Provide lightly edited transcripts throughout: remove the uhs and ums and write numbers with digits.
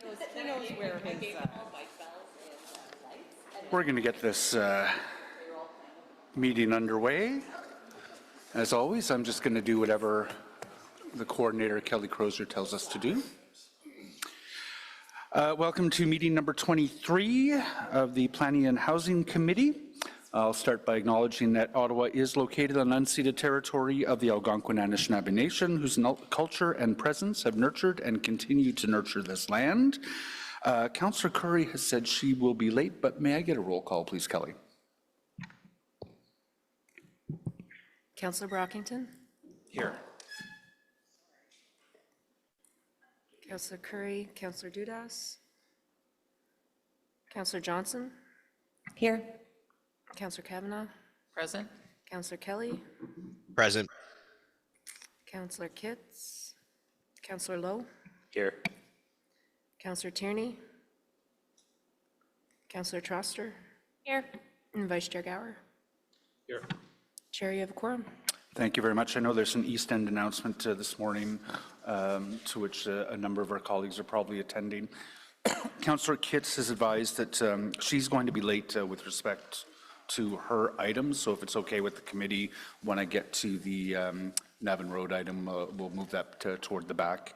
He knows where his... We're going to get this meeting underway. As always, I'm just going to do whatever the coordinator, Kelly Crozier, tells us to do. Welcome to meeting number 23 of the Planning and Housing Committee. I'll start by acknowledging that Ottawa is located on unceded territory of the Algonquin Anishinaabe Nation, whose culture and presence have nurtured and continue to nurture this land. Councillor Curry has said she will be late, but may I get a roll call, please, Kelly? Councillor Brockington? Here. Councillor Curry, Councillor Dudas? Councillor Johnson? Here. Councillor Kavanagh? Present. Councillor Kelly? Present. Councillor Kitts? Councillor Lowe? Here. Councillor Tierney? Councillor Troster? Here. And Vice Chair Gower? Here. Chair, you have a quorum. Thank you very much. I know there's an East End announcement this morning to which a number of our colleagues are probably attending. Councillor Kitts has advised that she's going to be late with respect to her items, so if it's okay with the committee, when I get to the Navan Road item, we'll move that toward the back.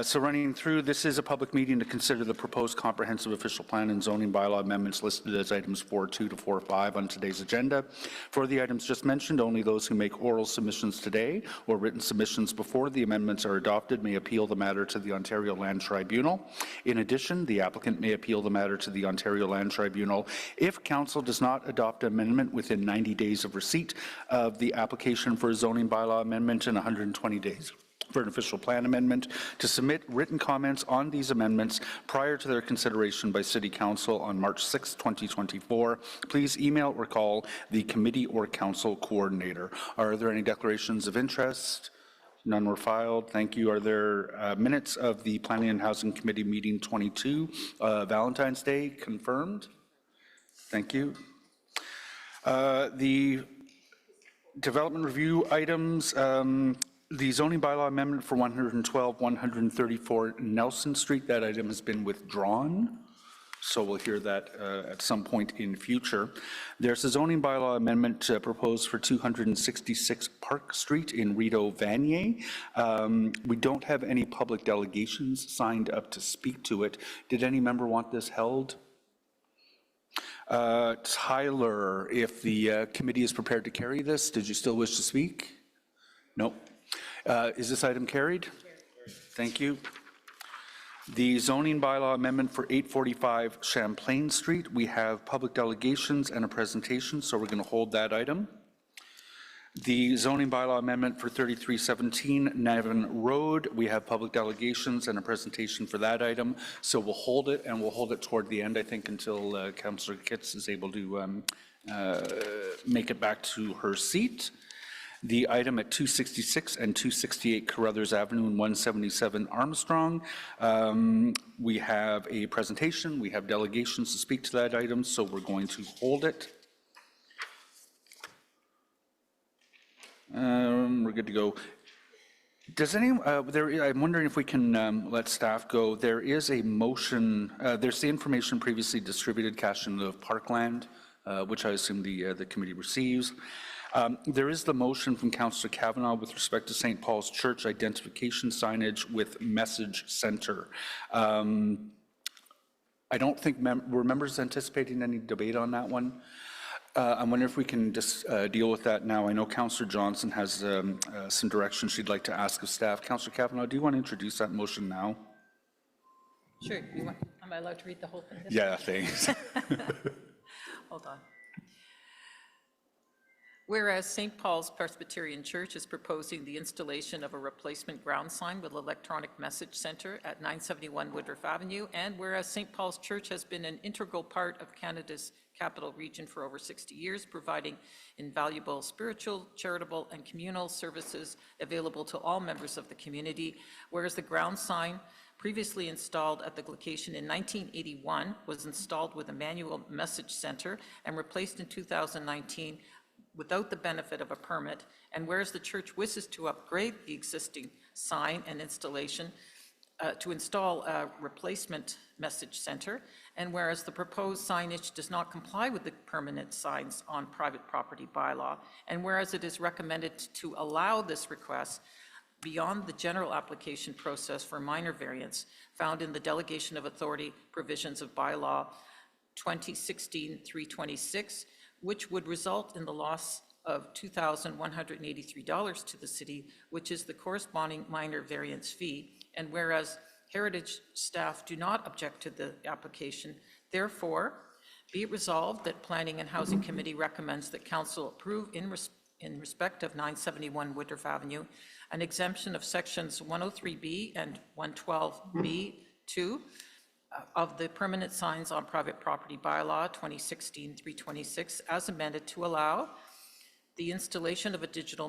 So running through, this is a public meeting to consider the proposed comprehensive official plan and zoning bylaw amendments listed as items 4.2 to 4.5 on today's agenda. For the items just mentioned, only those who make oral submissions today or written submissions before the amendments are adopted may appeal the matter to the Ontario Land Tribunal. In addition, the applicant may appeal the matter to the Ontario Land Tribunal if Council does not adopt an amendment within 90 days of receipt of the application for a zoning bylaw amendment and 120 days for an official plan amendment, to submit written comments on these amendments prior to their consideration by City Council on March 6, 2024. Please email or call the committee or council coordinator. Are there any declarations of interest? None were filed. Thank you. Are there minutes of the Planning and Housing Committee meeting 22, Valentine's Day, confirmed? Thank you. The development review items, the zoning bylaw amendment for 112, 134 Nelson Street, that item has been withdrawn, so we'll hear that at some point in future. There's a zoning bylaw amendment proposed for 266 Park Street in Rideau Vanier. We don't have any public delegations signed up to speak to it. Did any member want this held? Tyler, if the committee is prepared to carry this, did you still wish to speak? No. Is this item carried? Thank you. The zoning bylaw amendment for 845 Champlain Street, we have public delegations and a presentation, so we're going to hold that item. The zoning bylaw amendment for 3317 Navan Road, we have public delegations and a presentation for that item, so we'll hold it, and we'll hold it toward the end, I think, until Councillor Kitts is able to make it back to her seat. The item at 266 and 268 Carruthers Avenue and 177 Armstrong, we have a presentation, we have delegations to speak to that item, so we're going to hold it. We're good to go. Does anyone, I'm wondering if we can let staff go. There is a motion, there's the information previously distributed, cash in lieu of parkland, which I assume the committee receives. There is the motion from Councillor Kavanagh with respect to St. Paul's Church identification signage with message center. I don't think were members anticipating any debate on that one. I'm wondering if we can just deal with that now. I know Councillor Johnson has some direction she'd like to ask of staff. Councillor Kavanagh, do you want to introduce that motion now? Sure. Am I allowed to read the whole thing? Yeah, thanks. Hold on. Whereas St. Paul's Presbyterian Church is proposing the installation of a replacement ground sign with electronic message center at 971 Woodruff Avenue, and whereas St. Paul's Church has been an integral part of Canada's capital region for over 60 years, providing invaluable spiritual, charitable, and communal services available to all members of the community, whereas the ground sign previously installed at the location in 1981 was installed with a manual message center and replaced in 2019 without the benefit of a permit, and whereas the church wishes to upgrade the existing sign and installation to install a replacement message center, and whereas the proposed signage does not comply with the permanent signs on private property bylaw, and whereas it is recommended to allow this request beyond the general application process for minor variance found in the delegation of authority provisions of bylaw 2016-326, which would result in the loss of $2,183 to the city, which is the corresponding minor variance fee. And whereas Heritage staff do not object to the application, therefore, be it resolved that Planning and Housing Committee recommends that Council approve in respect of 971 Woodruff Avenue, an exemption of sections 103B and 112B2 of the permanent signs on private property bylaw 2016-326 as amended to allow the installation of a digital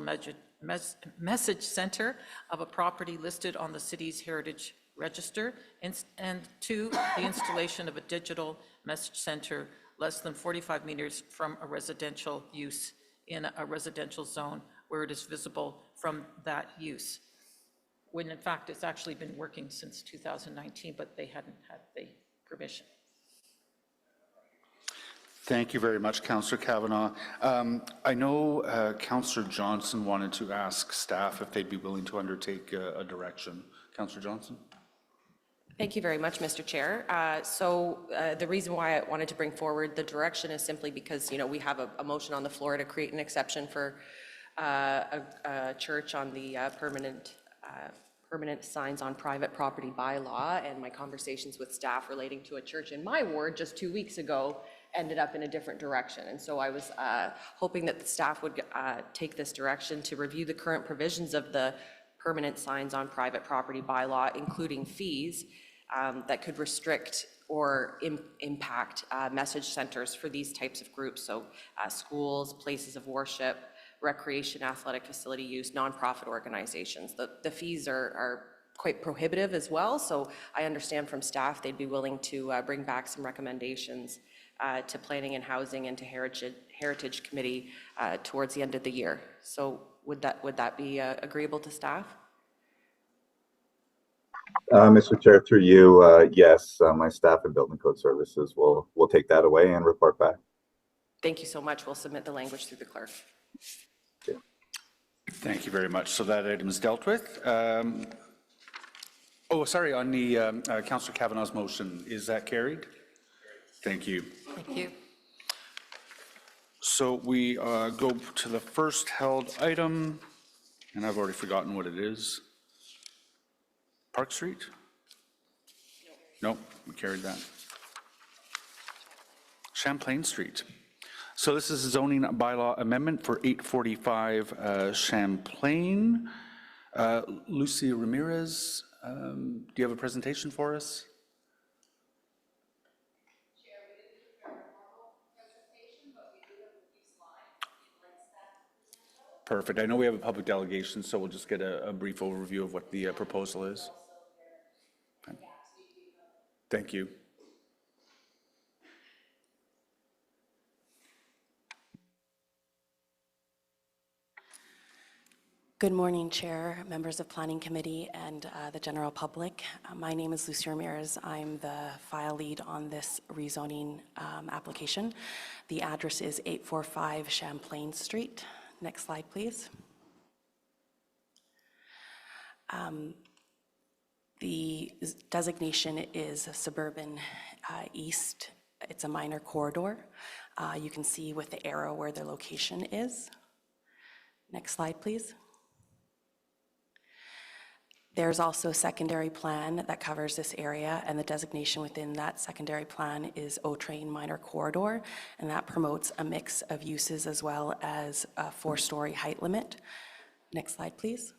message center of a property listed on the city's heritage register, and two, the installation of a digital message center less than 45 meters from a residential use in a residential zone where it is visible from that use. When in fact it's actually been working since 2019, but they hadn't had the permission. Thank you very much, Councillor Kavanagh. I know Councillor Johnson wanted to ask staff if they'd be willing to undertake a direction. Councillor Johnson? Thank you very much, Mr. Chair. The reason why I wanted to bring forward the direction is simply because, you know, we have a motion on the floor to create an exception for a church on the permanent signs on private property bylaw, and my conversations with staff relating to a church in my ward just 2 weeks ago ended up in a different direction. And so I was hoping that the staff would take this direction to review the current provisions of the permanent signs on private property bylaw, including fees that could restrict or impact message centers for these types of groups. So schools, places of worship, recreation, athletic facility use, nonprofit organizations. The fees are quite prohibitive as well. So I understand from staff they'd be willing to bring back some recommendations to Planning and Housing and to Heritage Committee towards the end of the year. So would that be agreeable to staff? Mr. Chair, through you, yes, my staff and Building Code Services will take that away and report back. Thank you so much. We'll submit the language through the clerk. Thank you very much. So that item is dealt with. Oh, sorry, on the Councillor Kavanagh's motion, is that carried? Thank you. Thank you. So we go to the first held item, and I've already forgotten what it is. Park Street? No, we carried that. Champlain Street. So this is a zoning bylaw amendment for 845 Champlain. Lucy Ramirez, do you have a presentation for us? Chair, we didn't prepare a formal presentation, but we do have a few slides if you'd like staff to present those. Perfect. I know we have a public delegation, so we'll just get a brief overview of what the proposal is. Thank you. Good morning, Chair, members of Planning Committee, and the general public. My name is Lucy Ramirez. I'm the file lead on this rezoning application. The address is 845 Champlain Street. Next slide, please. The designation is suburban east. It's a minor corridor. You can see with the arrow where the location is. Next slide, please. There's also a secondary plan that covers this area, and the designation within that secondary plan is O-Train Minor Corridor, and that promotes a mix of uses as well as a 4-story height limit. Next slide, please.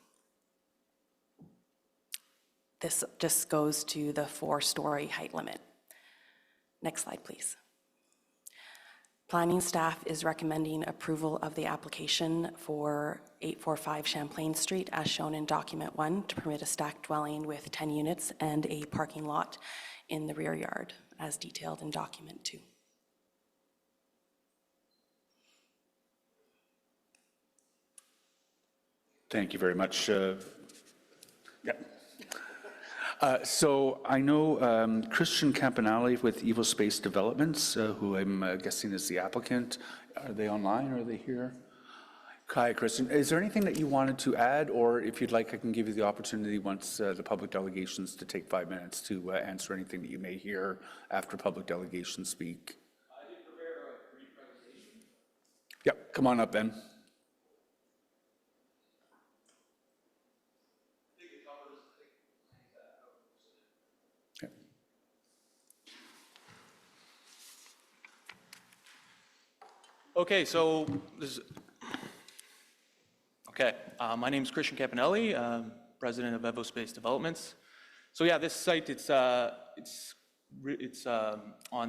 This just goes to the 4-story height limit. Next slide, please. Planning staff is recommending approval of the application for 845 Champlain Street as shown in document 1 to permit a stacked dwelling with 10 units and a parking lot in the rear yard as detailed in document 2. Thank you very much. Yeah. So I know Christian Campanelli with Evo Space Developments, who I'm guessing is the applicant. Are they online? Are they here? Hi, Christian. Is there anything that you wanted to add, or if you'd like, I can give you the opportunity once the public delegations to take 5 minutes to answer anything that you may hear after public delegations speak. I did prepare a brief presentation. Yep, come on up, Ben. Okay, so this is, my name is Christian Campanelli, president of Evo Space Developments. So yeah, this site, it's on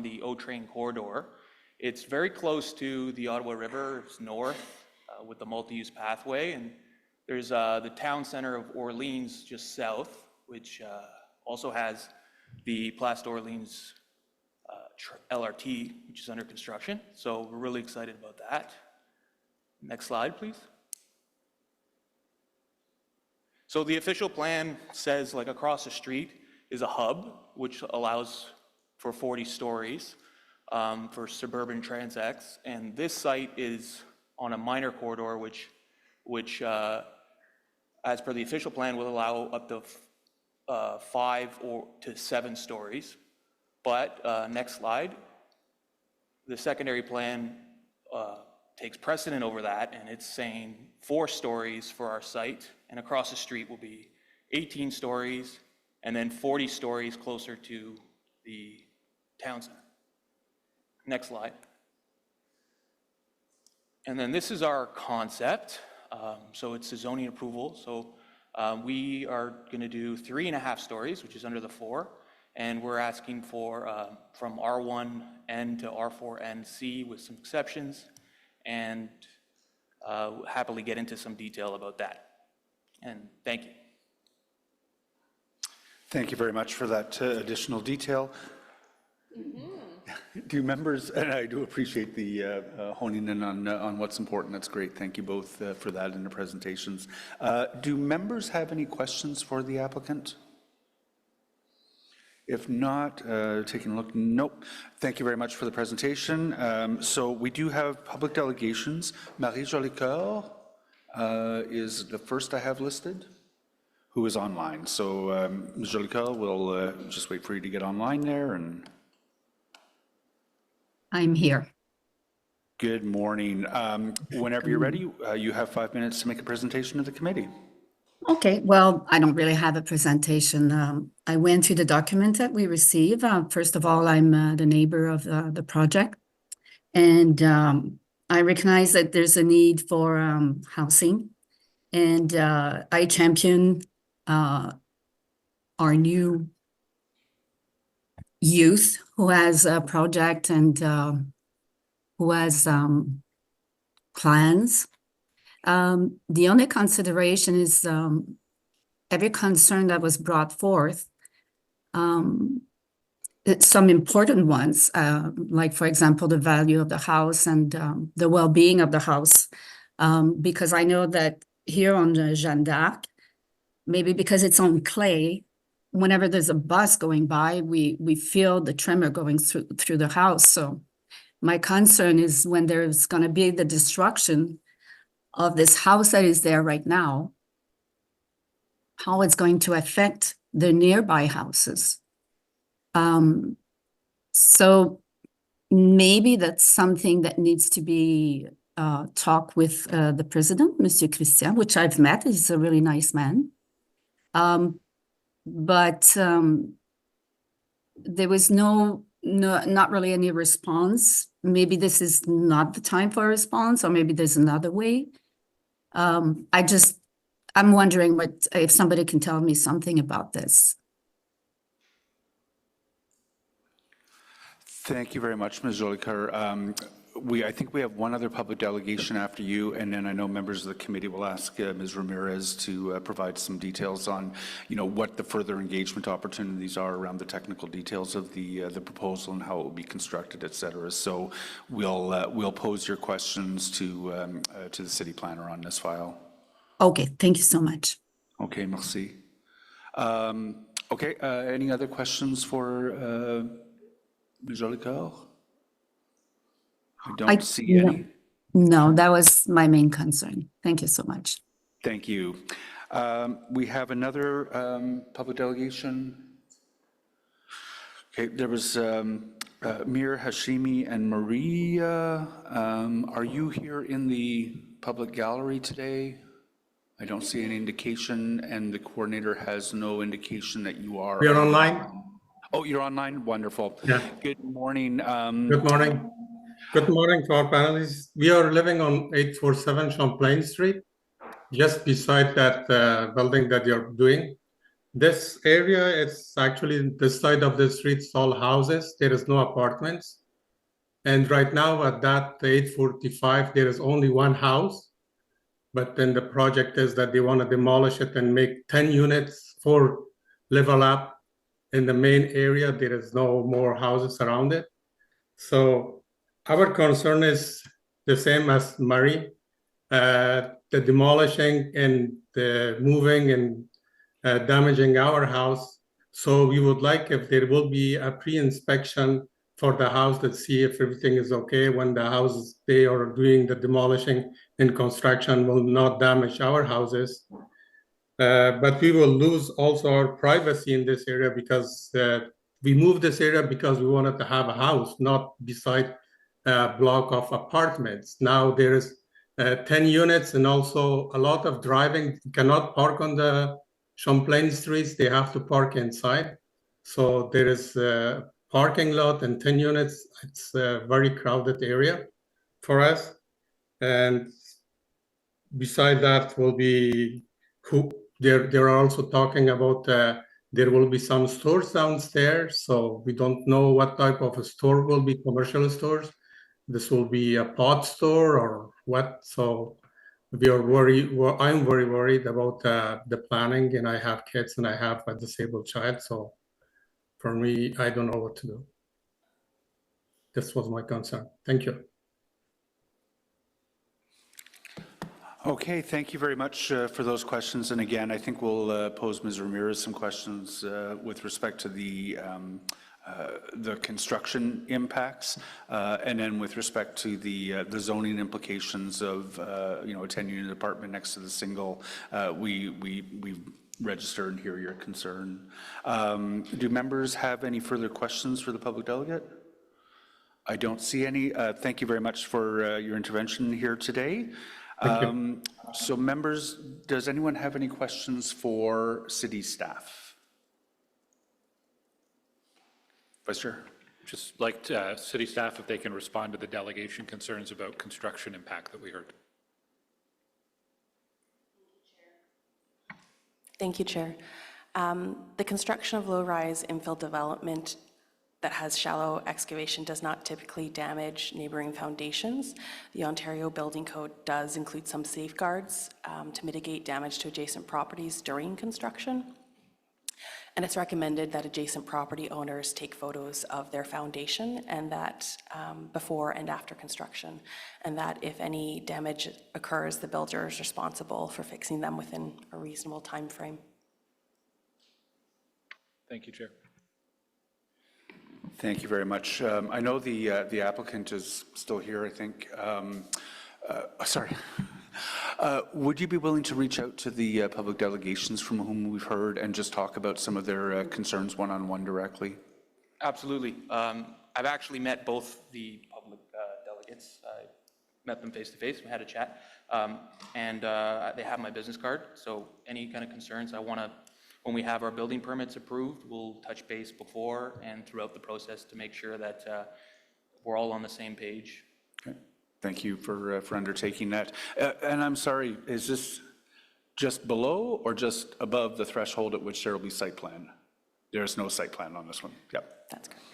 the O-Train corridor. It's very close to the Ottawa River. It's north with the multi-use pathway, and there's the town center of Orleans just south, which also has the Place d'Orleans LRT, which is under construction. So we're really excited about that. Next slide, please. So the official plan says, like, across the street is a hub, which allows for 40 stories for suburban transects. And this site is on a minor corridor, which as per the official plan, will allow up to 5 to 7 stories. But next slide, the secondary plan takes precedent over that, and it's saying 4 stories for our site, and across the street will be 18 stories, and then 40 stories closer to the town center. Next slide. And then this is our concept. So it's a zoning approval. So we are going to do 3.5 stories, which is under the 4. And we're asking for from R1N to R4NC with some exceptions, and happily get into some detail about that. And thank you. Thank you very much for that additional detail. Do members, and I do appreciate the honing in on what's important. That's great. Thank you both for that in the presentations. Do members have any questions for the applicant? If not, taking a look, nope. Thank you very much for the presentation. So we do have public delegations. Marie Jolicoeur is the first I have listed, who is online. So Ms. Jolicoeur, we'll just wait for you to get online there. And I'm here. good morning. Whenever you're ready, you have 5 minutes to make a presentation to the committee. Okay, well, I don't really have a presentation. I went through the document that we received. First of all, I'm the neighbor of the project, and I recognize that there's a need for housing, and I champion our new youth who has a project and who has plans. The only consideration is every concern that was brought forth, some important ones, like, for example, the value of the house and the well-being of the house, because I know that here on the Jeanne d'Arc, maybe because it's on clay, whenever there's a bus going by, we feel the tremor going through the house. So my concern is when there's going to be the destruction of this house that is there right now, how it's going to affect the nearby houses. So maybe that's something that needs to be talked with the president, Monsieur Christian, which I've met. He's a really nice man. But there was not really any response. Maybe this is not the time for a response, or maybe there's another way. I'm wondering if somebody can tell me something about this. Thank you very much, Ms. Jolicoeur. I think we have one other public delegation after you, and then I know members of the committee will ask Ms. Ramirez to provide some details on, what the further engagement opportunities are around the technical details of the proposal and how it will be constructed, et cetera. So we'll pose your questions to the city planner on this file. Okay, thank you so much. Okay, merci. Okay, any other questions for Ms. Jolicoeur? I don't see no. any. No, that was my main concern. Thank you so much. Thank you. We have another public delegation. Okay, there was Mir Hashimi and Maria. Are you here in the public gallery today? I don't see any indication, and the coordinator has no indication that you are. We are online. Oh, you're online? Wonderful. Yeah. Good morning. Good morning. Good morning to our panelists. We are living on 847 Champlain Street, just beside that building that you're doing. This area is actually this side of the street is all houses. There is no apartments. And right now at that 845, there is only one house. But then the project is that they want to demolish it and make 10 units for level up in the main area. There is no more houses around it. So our concern is the same as Murray, the demolishing and the moving and damaging our house. So we would like if there will be a pre-inspection for the house to see if everything is okay when the houses they are doing the demolishing and construction will not damage our houses. But we will lose also our privacy in this area because we moved this area because we wanted to have a house, not beside a block of apartments. Now there is 10 units and also a lot of driving. You cannot park on the Champlain streets. They have to park inside. So there is a parking lot and 10 units. It's a very crowded area for us. And beside that will be they're also talking about there will be some stores downstairs. So we don't know what type of a store will be commercial stores. This will be a pot store or what. So we are worried. I'm very worried about the planning, and I have kids and I have a disabled child. So for me, I don't know what to do. This was my concern. Thank you. Okay, thank you very much for those questions. And again, I think we'll pose Ms. Ramirez some questions with respect to the construction impacts, and then with respect to the zoning implications of a 10-unit apartment next to the single. We register and hear your concern. Do members have any further questions for the public delegate? I don't see any. Thank you very much for your intervention here today. So members, does anyone have any questions for city staff? Vice Chair. Just like city staff, if they can respond to the delegation concerns about construction impact that we heard. Thank you, Chair. The construction of low-rise infill development that has shallow excavation does not typically damage neighboring foundations. The Ontario Building Code does include some safeguards to mitigate damage to adjacent properties during construction. And it's recommended that adjacent property owners take photos of their foundation and that before and after construction, and that if any damage occurs, the builder is responsible for fixing them within a reasonable time frame. Thank you, Chair. Thank you very much. I know the applicant is still here, I think. Sorry. Would you be willing to reach out to the public delegations from whom we've heard and just talk about some of their concerns one-on-one directly? Absolutely. I've actually met both the public delegates. I met them face to face. We had a chat, and they have my business card. So any kind of concerns I want to, when we have our building permits approved, we'll touch base before and throughout the process to make sure that we're all on the same page. Okay. Thank you for undertaking that. And I'm sorry, is this just below or just above the threshold at which there will be site plan? There is no site plan on this one. Yep. That's correct.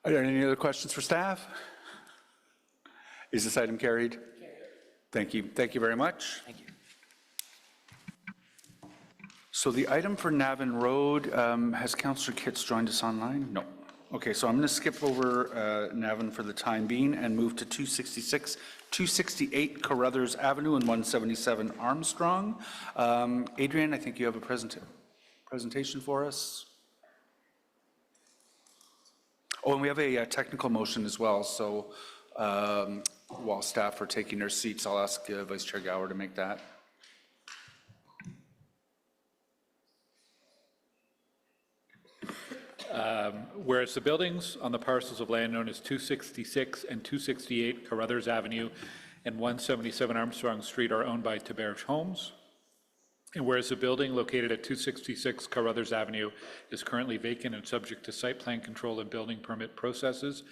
Are there any other questions for staff? Is this item carried? Thank you. Thank you very much. Thank you. So the item for Navin Road, has Councillor Kitts joined us online? No. Okay, so I'm going to skip over Navin for the time being and move to 266, 268 Carruthers Avenue and 177 Armstrong. Adrian, I think you have a presentation for us. Oh, and we have a technical motion as well, so while staff are taking their seats, I'll ask Vice Chair Gower to make that. Whereas the buildings on the parcels of land known as 266 and 268 Carruthers Avenue and 177 Armstrong Street are owned by Taberge Homes, and whereas the building located at 266 Carruthers Avenue is currently vacant and subject to site plan control and building permit processes,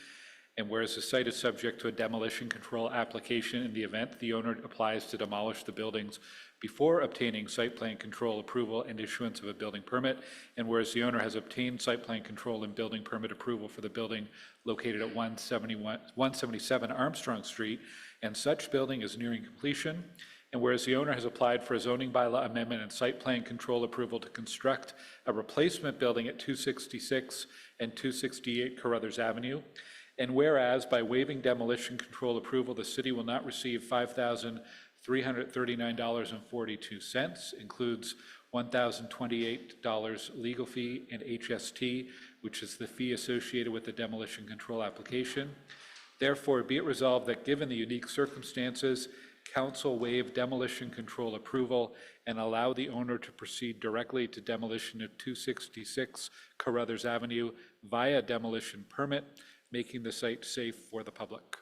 and whereas the site is subject to a demolition control application in the event the owner applies to demolish the buildings before obtaining site plan control approval and issuance of a building permit, and whereas the owner has obtained site plan control and building permit approval for the building located at 177 Armstrong Street, and such building is nearing completion, and whereas the owner has applied for a zoning bylaw amendment and site plan control approval to construct a replacement building at 266 and 268 Carruthers Avenue, and whereas by waiving demolition control approval, the city will not receive $5,339.42, includes $1,028 legal fee and HST, which is the fee associated with the demolition control application. Therefore, be it resolved that given the unique circumstances, Council waive demolition control approval and allow the owner to proceed directly to demolition of 266 Carruthers Avenue via demolition permit, making the site safe for the public.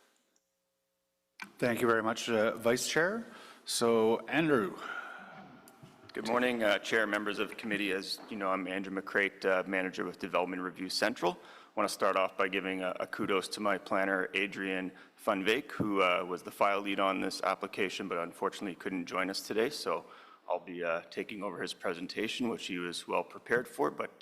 Thank you very much, Vice Chair. So, Andrew. Good morning, Chair, members of the committee. As you know, I'm Andrew McCrate, Manager with Development Review Central. I want to start off by giving a kudos to my planner, Adrian Funvake, who was the file lead on this application, but unfortunately couldn't join us today. So I'll be taking over his presentation, which he was well prepared for, but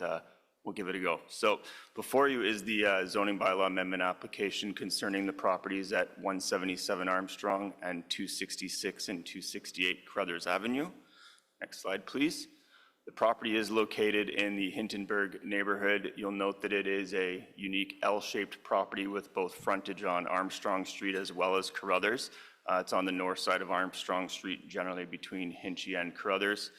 we'll give it a go. So before you is the zoning bylaw amendment application concerning the properties at 177 Armstrong and 266 and 268 Carruthers Avenue. Next slide, please. The property is located in the Hintonburg neighborhood. You'll note that it is a unique L-shaped property with both frontage on Armstrong Street as well as Carruthers. It's on the north side of Armstrong Street, generally between Hinchy and Carruthers.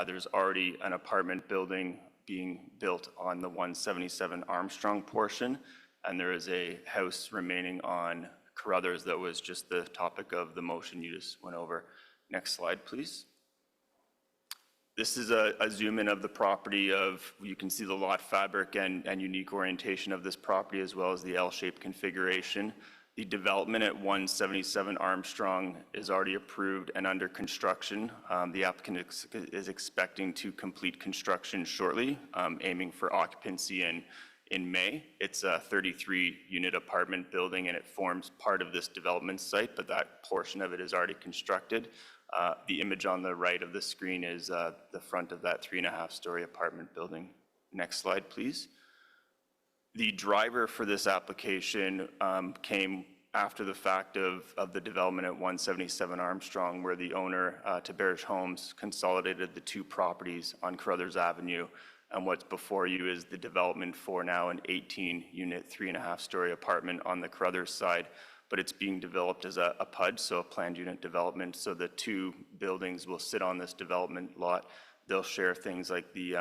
There's already an apartment building being built on the 177 Armstrong portion, and there is a house remaining on Carruthers that was just the topic of the motion you just went over. Next slide, please. This is a zoom in of the property you can see the lot fabric and unique orientation of this property as well as the L-shaped configuration. The development at 177 Armstrong is already approved and under construction. The applicant is expecting to complete construction shortly, aiming for occupancy in May. It's a 33-unit apartment building and it forms part of this development site, but that portion of it is already constructed. The image on the right of the screen is the front of that 3.5-story apartment building. Next slide, please. The driver for this application came after the fact of the development at 177 Armstrong, where the owner, Taberge Homes, consolidated the two properties on Carruthers Avenue. And what's before you is the development for now an 18-unit, 3.5-story apartment on the Carruthers side. But it's being developed as a PUD, so a planned unit development. So the two buildings will sit on this development lot. They'll share things like the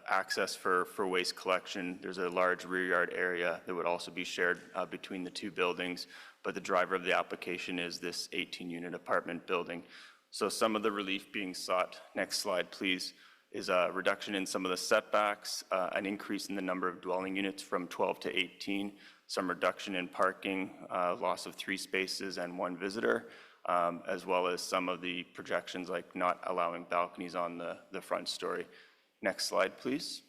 access for waste collection. There's a large rear yard area that would also be shared between the two buildings. But the driver of the application is this 18-unit apartment building. So some of the relief being sought, next slide please, is a reduction in some of the setbacks, an increase in the number of dwelling units from 12 to 18, some reduction in parking, loss of 3 spaces and 1 visitor, as well as some of the projections like not allowing balconies on the front story. Next slide, please.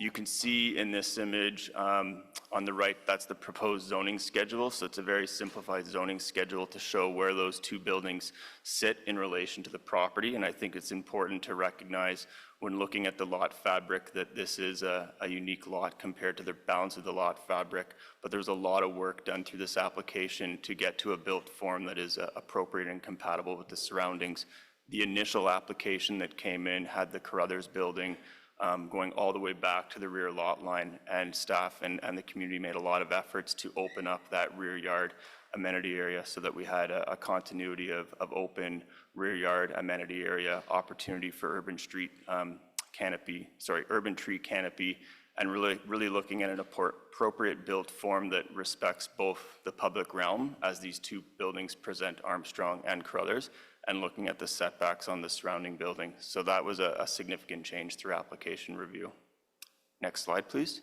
You can see in this image on the right, that's the proposed zoning schedule. So it's a very simplified zoning schedule to show where those two buildings sit in relation to the property. And I think it's important to recognize when looking at the lot fabric that this is a unique lot compared to the balance of the lot fabric. But there's a lot of work done through this application to get to a built form that is appropriate and compatible with the surroundings. The initial application that came in had the Carruthers building going all the way back to the rear lot line, and staff and the community made a lot of efforts to open up that rear yard amenity area so that we had a continuity of open rear yard amenity area, opportunity for urban tree canopy, and really looking at an appropriate built form that respects both the public realm, as these two buildings present Armstrong and Carruthers, and looking at the setbacks on the surrounding building. So that was a significant change through application review. Next slide, please.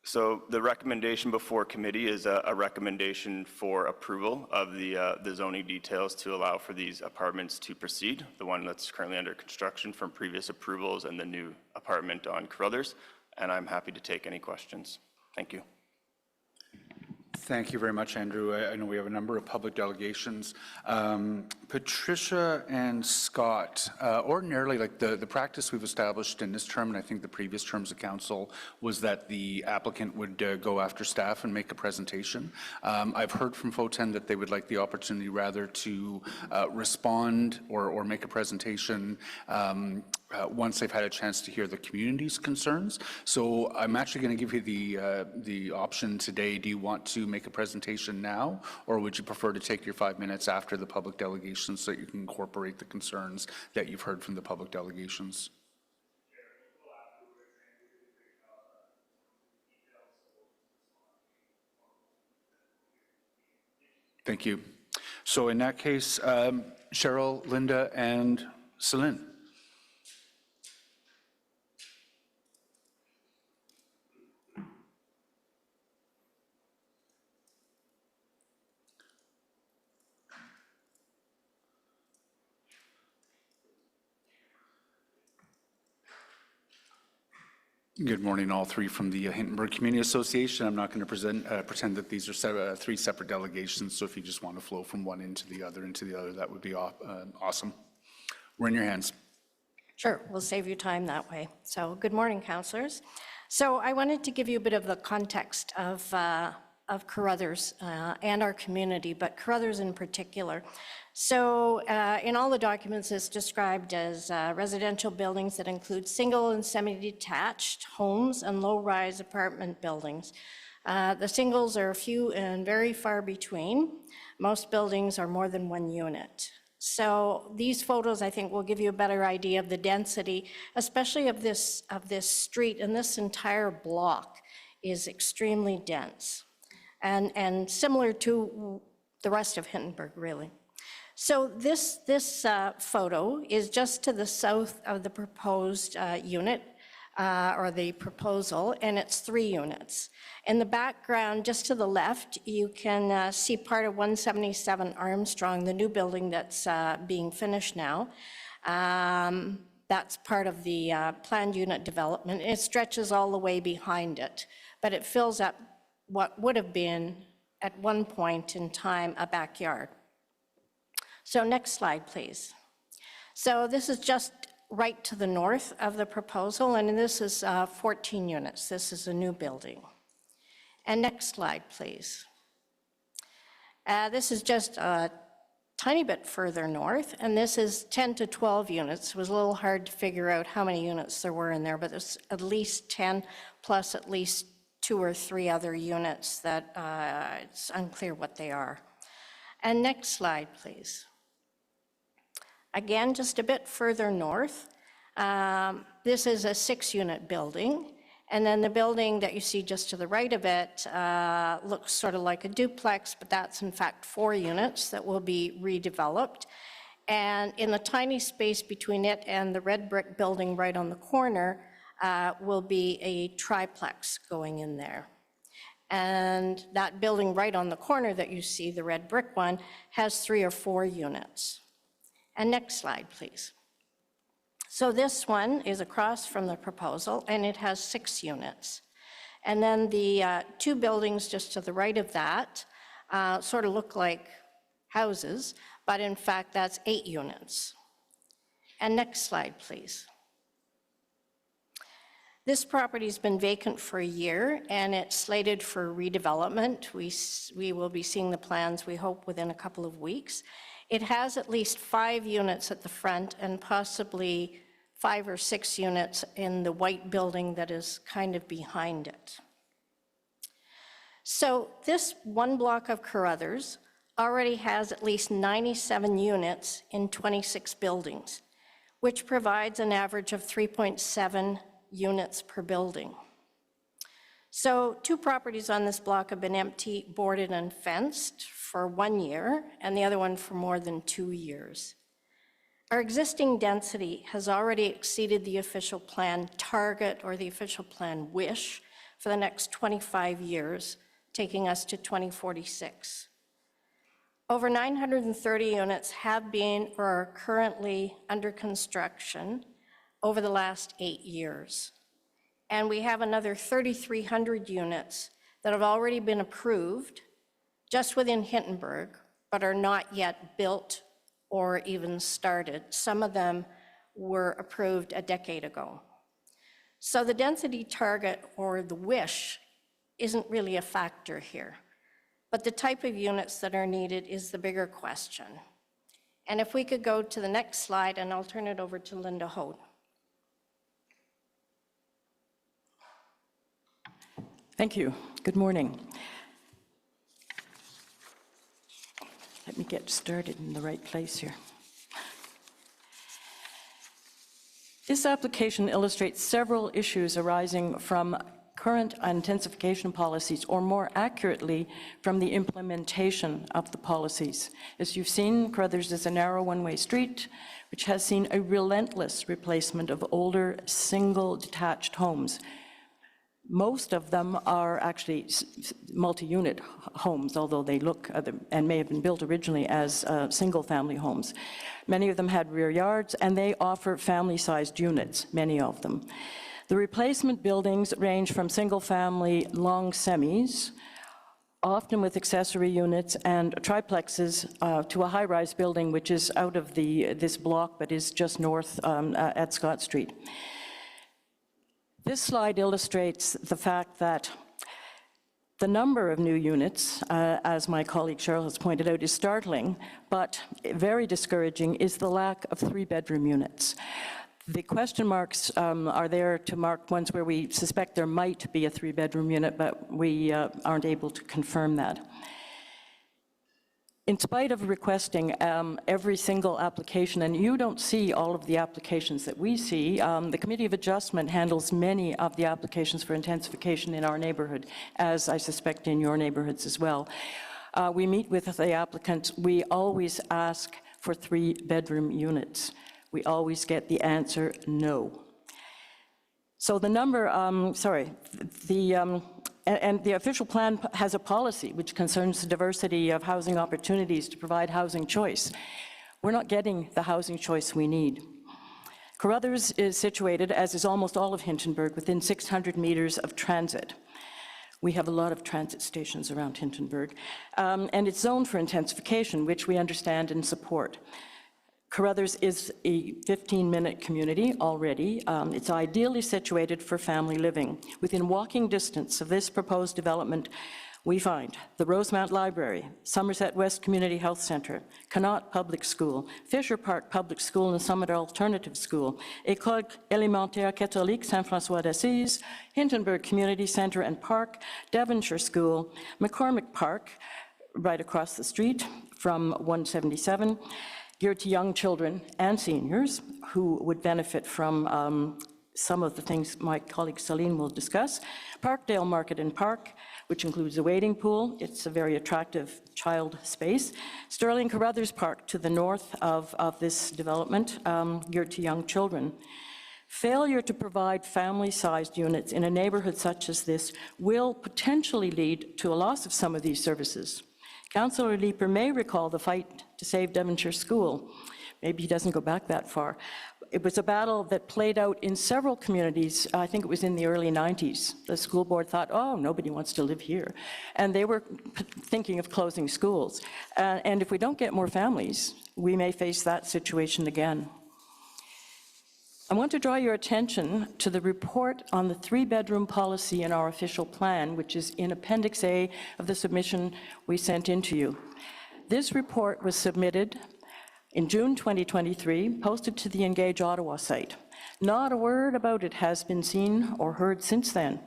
So the recommendation before committee is a recommendation for approval of the zoning details to allow for these apartments to proceed, the one that's currently under construction from previous approvals and the new apartment on Carruthers. And I'm happy to take any questions. Thank you. Thank you very much, Andrew. I know we have a number of public delegations. Patricia and Scott, ordinarily, like the practice we've established in this term, and I think the previous terms of council, was that the applicant would go after staff and make a presentation. I've heard from FOTEN that they would like the opportunity rather to respond or make a presentation once they've had a chance to hear the community's concerns. So I'm actually going to give you the option today. Do you want to make a presentation now, or would you prefer to take your 5 minutes after the public delegations so that you can incorporate the concerns that you've heard from the public delegations? Thank you. So in that case, Cheryl, Linda, and Celine. Good morning, all three from the Hintonburg Community Association. I'm not going to pretend that these are three separate delegations, so if you just want to flow from one into the other, that would be awesome. We're in your hands. Sure, we'll save you time that way. So good morning, councillors. So I wanted to give you a bit of the context of Carruthers and our community, but Carruthers in particular. So in all the documents, it's described as residential buildings that include single and semi-detached homes and low-rise apartment buildings. The singles are few and very far between. Most buildings are more than one unit. So these photos, I think, will give you a better idea of the density, especially of this street, and this entire block is extremely dense and similar to the rest of Hintonburg, really. So this photo is just to the south of the proposed unit, or the proposal, and it's 3 units. In the background, just to the left, you can see part of 177 Armstrong, the new building that's being finished now. That's part of the planned unit development. It stretches all the way behind it, but it fills up what would have been, at one point in time, a backyard. So next slide, please. So this is just right to the north of the proposal, and this is 14 units. This is a new building. And next slide, please. This is just a tiny bit further north, and this is 10 to 12 units. It was a little hard to figure out how many units there were in there, but it's at least 10 plus at least 2 or 3 other units that it's unclear what they are. And next slide, please. Again, just a bit further north, this is a 6-unit building, and then the building that you see just to the right of it looks sort of like a duplex, but that's in fact 4 units that will be redeveloped. And in the tiny space between it and the red brick building right on the corner will be a triplex going in there. And that building right on the corner that you see, the red brick one, has 3 or 4 units. And next slide, please. So this one is across from the proposal, and it has 6 units. And then the 2 buildings just to the right of that sort of look like houses, but in fact, that's 8 units. And next slide, please. This property's been vacant for a year, and it's slated for redevelopment. We will be seeing the plans, we hope, within a couple of weeks. It has at least 5 units at the front and possibly 5 or 6 units in the white building that is kind of behind it. So this one block of Carruthers already has at least 97 units in 26 buildings, which provides an average of 3.7 units per building. So 2 properties on this block have been empty, boarded, and fenced for 1 year, and the other one for more than 2 years. Our existing density has already exceeded the official plan target or the official plan wish for the next 25 years, taking us to 2046. Over 930 units have been or are currently under construction over the last 8 years. And we have another 3,300 units that have already been approved just within Hintonburg, but are not yet built or even started. Some of them were approved a decade ago. So the density target or the wish isn't really a factor here, but the type of units that are needed is the bigger question. And if we could go to the next slide, and I'll turn it over to Linda Hoad. Thank you. Good morning. Let me get started in the right place here. This application illustrates several issues arising from current intensification policies, or more accurately, from the implementation of the policies. As you've seen, Carruthers is a narrow one-way street, which has seen a relentless replacement of older, single detached homes. Most of them are actually multi-unit homes, although they look and may have been built originally as single-family homes. Many of them had rear yards, and they offer family-sized units, many of them. The replacement buildings range from single-family long semis, often with accessory units and triplexes, to a high-rise building, which is out of this block, but is just north at Scott Street. This slide illustrates the fact that the number of new units, as my colleague Cheryl has pointed out, is startling, but very discouraging is the lack of 3-bedroom units. The question marks are there to mark ones where we suspect there might be a 3-bedroom unit, but we aren't able to confirm that. In spite of requesting every single application, and you don't see all of the applications that we see, the Committee of Adjustment handles many of the applications for intensification in our neighborhood, as I suspect in your neighborhoods as well. We meet with the applicants. We always ask for 3-bedroom units. We always get the answer no. So the number, and the official plan has a policy which concerns the diversity of housing opportunities to provide housing choice. We're not getting the housing choice we need. Carruthers is situated, as is almost all of Hintonburg, within 600 meters of transit. We have a lot of transit stations around Hintonburg, and it's zoned for intensification, which we understand and support. Carruthers is a 15-minute community already. It's ideally situated for family living. Within walking distance of this proposed development, we find the Rosemount Library, Somerset West Community Health Centre, Connaught Public School, Fisher Park Public School and Summit Alternative School, École Élémentaire Catholique Saint-François d'Assise, Hintonburg Community Centre and Park, Devonshire School, McCormick Park, right across the street from 177, geared to young children and seniors who would benefit from some of the things my colleague Celine will discuss. Parkdale Market and Park, which includes a wading pool. It's a very attractive child space. Sterling Carruthers Park to the north of this development, geared to young children. Failure to provide family-sized units in a neighborhood such as this will potentially lead to a loss of some of these services. Councillor Leeper may recall the fight to save Devonshire School. Maybe he doesn't go back that far. It was a battle that played out in several communities. I think it was in the early 90s. The school board thought, oh, nobody wants to live here. And they were thinking of closing schools. And if we don't get more families, we may face that situation again. I want to draw your attention to the report on the 3-bedroom policy in our official plan, which is in Appendix A of the submission we sent in to you. This report was submitted in June 2023, posted to the Engage Ottawa site. Not a word about it has been seen or heard since then.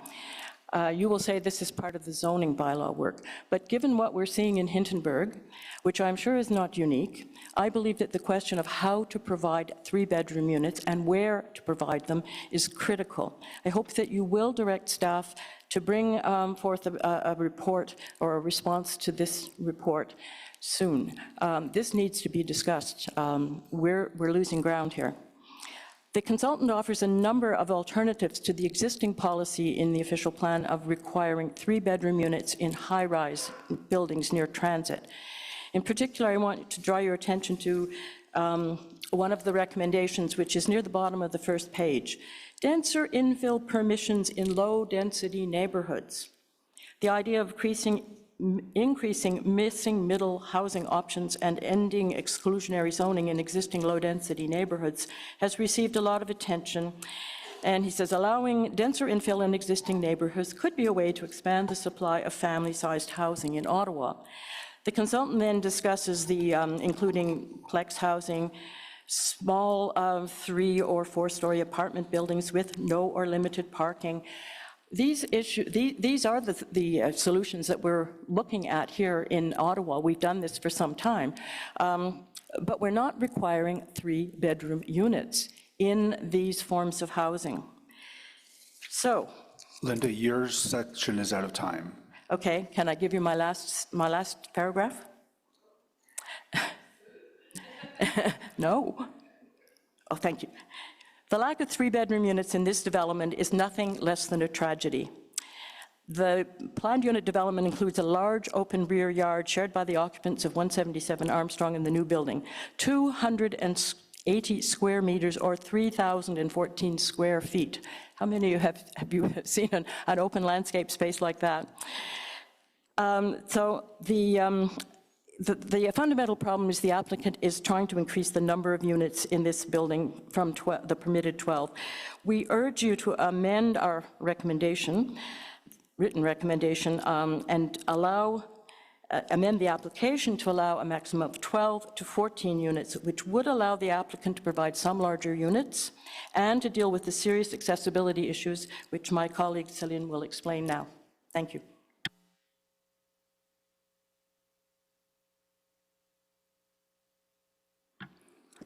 You will say this is part of the zoning bylaw work, but given what we're seeing in Hintonburg, which I'm sure is not unique, I believe that the question of how to provide 3-bedroom units and where to provide them is critical. I hope that you will direct staff to bring forth a report or a response to this report soon. This needs to be discussed. We're losing ground here. The consultant offers a number of alternatives to the existing policy in the official plan of requiring 3-bedroom units in high-rise buildings near transit. In particular, I want to draw your attention to one of the recommendations, which is near the bottom of the first page. Denser infill permissions in low-density neighborhoods. The idea of increasing missing middle housing options and ending exclusionary zoning in existing low-density neighborhoods has received a lot of attention. And he says, allowing denser infill in existing neighborhoods could be a way to expand the supply of family-sized housing in Ottawa. The consultant then discusses the including flex housing, small 3- or 4-story apartment buildings with no or limited parking. These are the solutions that we're looking at here in Ottawa. We've done this for some time, but we're not requiring 3-bedroom units in these forms of housing. So, Linda, your section is out of time. Okay, can I give you my last paragraph? No. Oh, thank you. The lack of 3-bedroom units in this development is nothing less than a tragedy. The planned unit development includes a large open rear yard shared by the occupants of 177 Armstrong in the new building, 280 square meters or 3,014 square feet. How many of you have seen an open landscape space like that? The fundamental problem is the applicant is trying to increase the number of units in this building from the permitted 12. We urge you to amend our recommendation, written recommendation, and amend the application to allow a maximum of 12 to 14 units, which would allow the applicant to provide some larger units and to deal with the serious accessibility issues, which my colleague Celine will explain now. Thank you.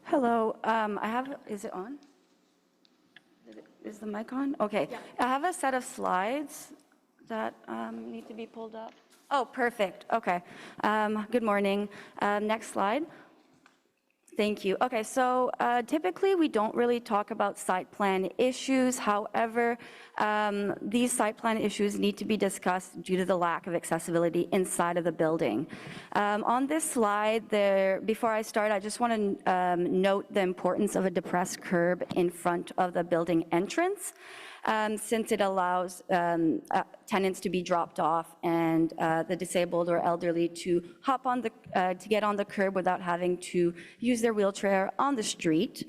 Hello, is it on? Is the mic on? Okay. Yeah. I have a set of slides that need to be pulled up. Oh, perfect. Okay. Good morning. Next slide. Thank you. Okay, so typically we don't really talk about site plan issues. However, these site plan issues need to be discussed due to the lack of accessibility inside of the building. On this slide, before I start, I just want to note the importance of a depressed curb in front of the building entrance. Since it allows tenants to be dropped off and the disabled or elderly to hop on to get on the curb without having to use their wheelchair on the street.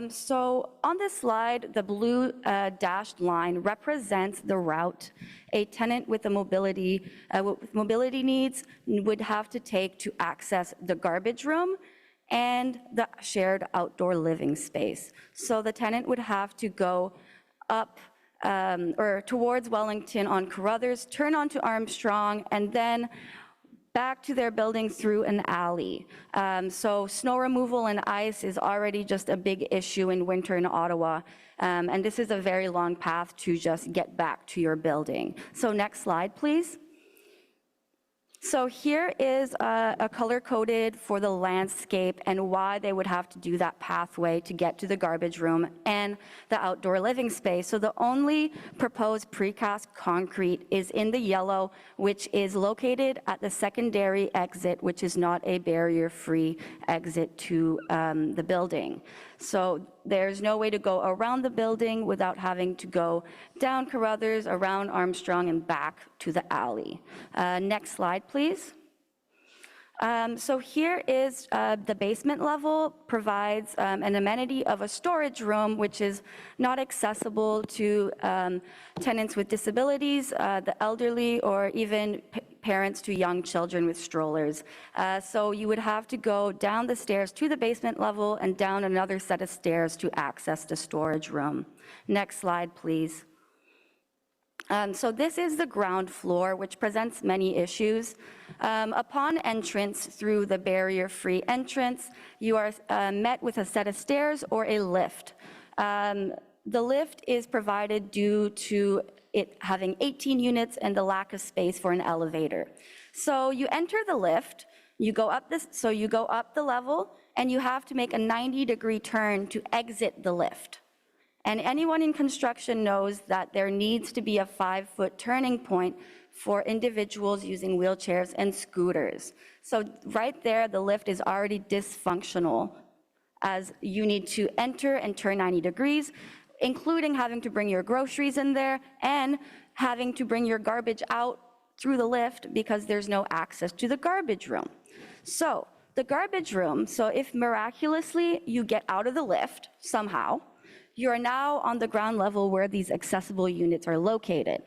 So on this slide, the blue dashed line represents the route a tenant with mobility needs would have to take to access the garbage room and the shared outdoor living space. So the tenant would have to go up or towards Wellington on Carruthers, turn onto Armstrong, and then back to their building through an alley. So snow removal and ice is already just a big issue in winter in Ottawa. And this is a very long path to just get back to your building. So next slide, please. So here is a color-coded for the landscape and why they would have to do that pathway to get to the garbage room and the outdoor living space. So the only proposed precast concrete is in the yellow, which is located at the secondary exit, which is not a barrier-free exit to the building. So there's no way to go around the building without having to go down Carruthers, around Armstrong, and back to the alley. Next slide, please. So here is the basement level, provides an amenity of a storage room, which is not accessible to tenants with disabilities, the elderly, or even parents to young children with strollers. So you would have to go down the stairs to the basement level and down another set of stairs to access the storage room. Next slide, please. So this is the ground floor, which presents many issues. Upon entrance through the barrier-free entrance, you are met with a set of stairs or a lift. The lift is provided due to it having 18 units and the lack of space for an elevator. So you enter the lift, you go up the level, and you have to make a 90-degree turn to exit the lift. And anyone in construction knows that there needs to be a 5-foot turning point for individuals using wheelchairs and scooters. So right there, the lift is already dysfunctional, as you need to enter and turn 90 degrees, including having to bring your groceries in there and having to bring your garbage out through the lift because there's no access to the garbage room. So the garbage room, so if miraculously you get out of the lift somehow, you are now on the ground level where these accessible units are located.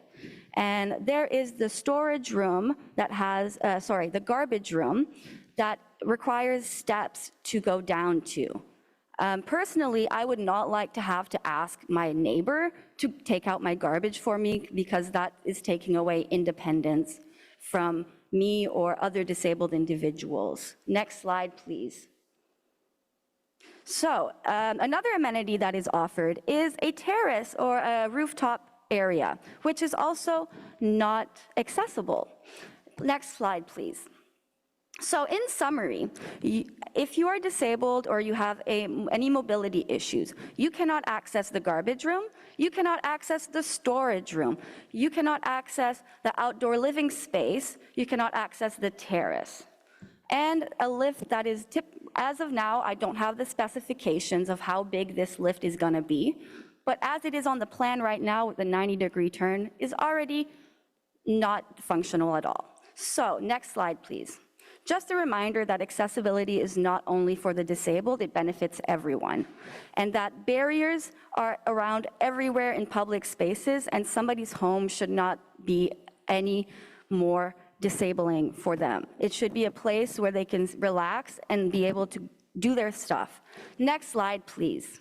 And there is the storage room that has, the garbage room that requires steps to go down to. Personally, I would not like to have to ask my neighbor to take out my garbage for me because that is taking away independence from me or other disabled individuals. Next slide, please. So another amenity that is offered is a terrace or a rooftop area, which is also not accessible. Next slide, please. So in summary, if you are disabled or you have any mobility issues, you cannot access the garbage room, you cannot access the storage room, you cannot access the outdoor living space, you cannot access the terrace. And a lift that is, as of now, I don't have the specifications of how big this lift is gonna be, but as it is on the plan right now, the 90-degree turn is already not functional at all. So next slide, please. Just a reminder that accessibility is not only for the disabled, it benefits everyone. And that barriers are around everywhere in public spaces, and somebody's home should not be any more disabling for them. It should be a place where they can relax and be able to do their stuff. Next slide, please.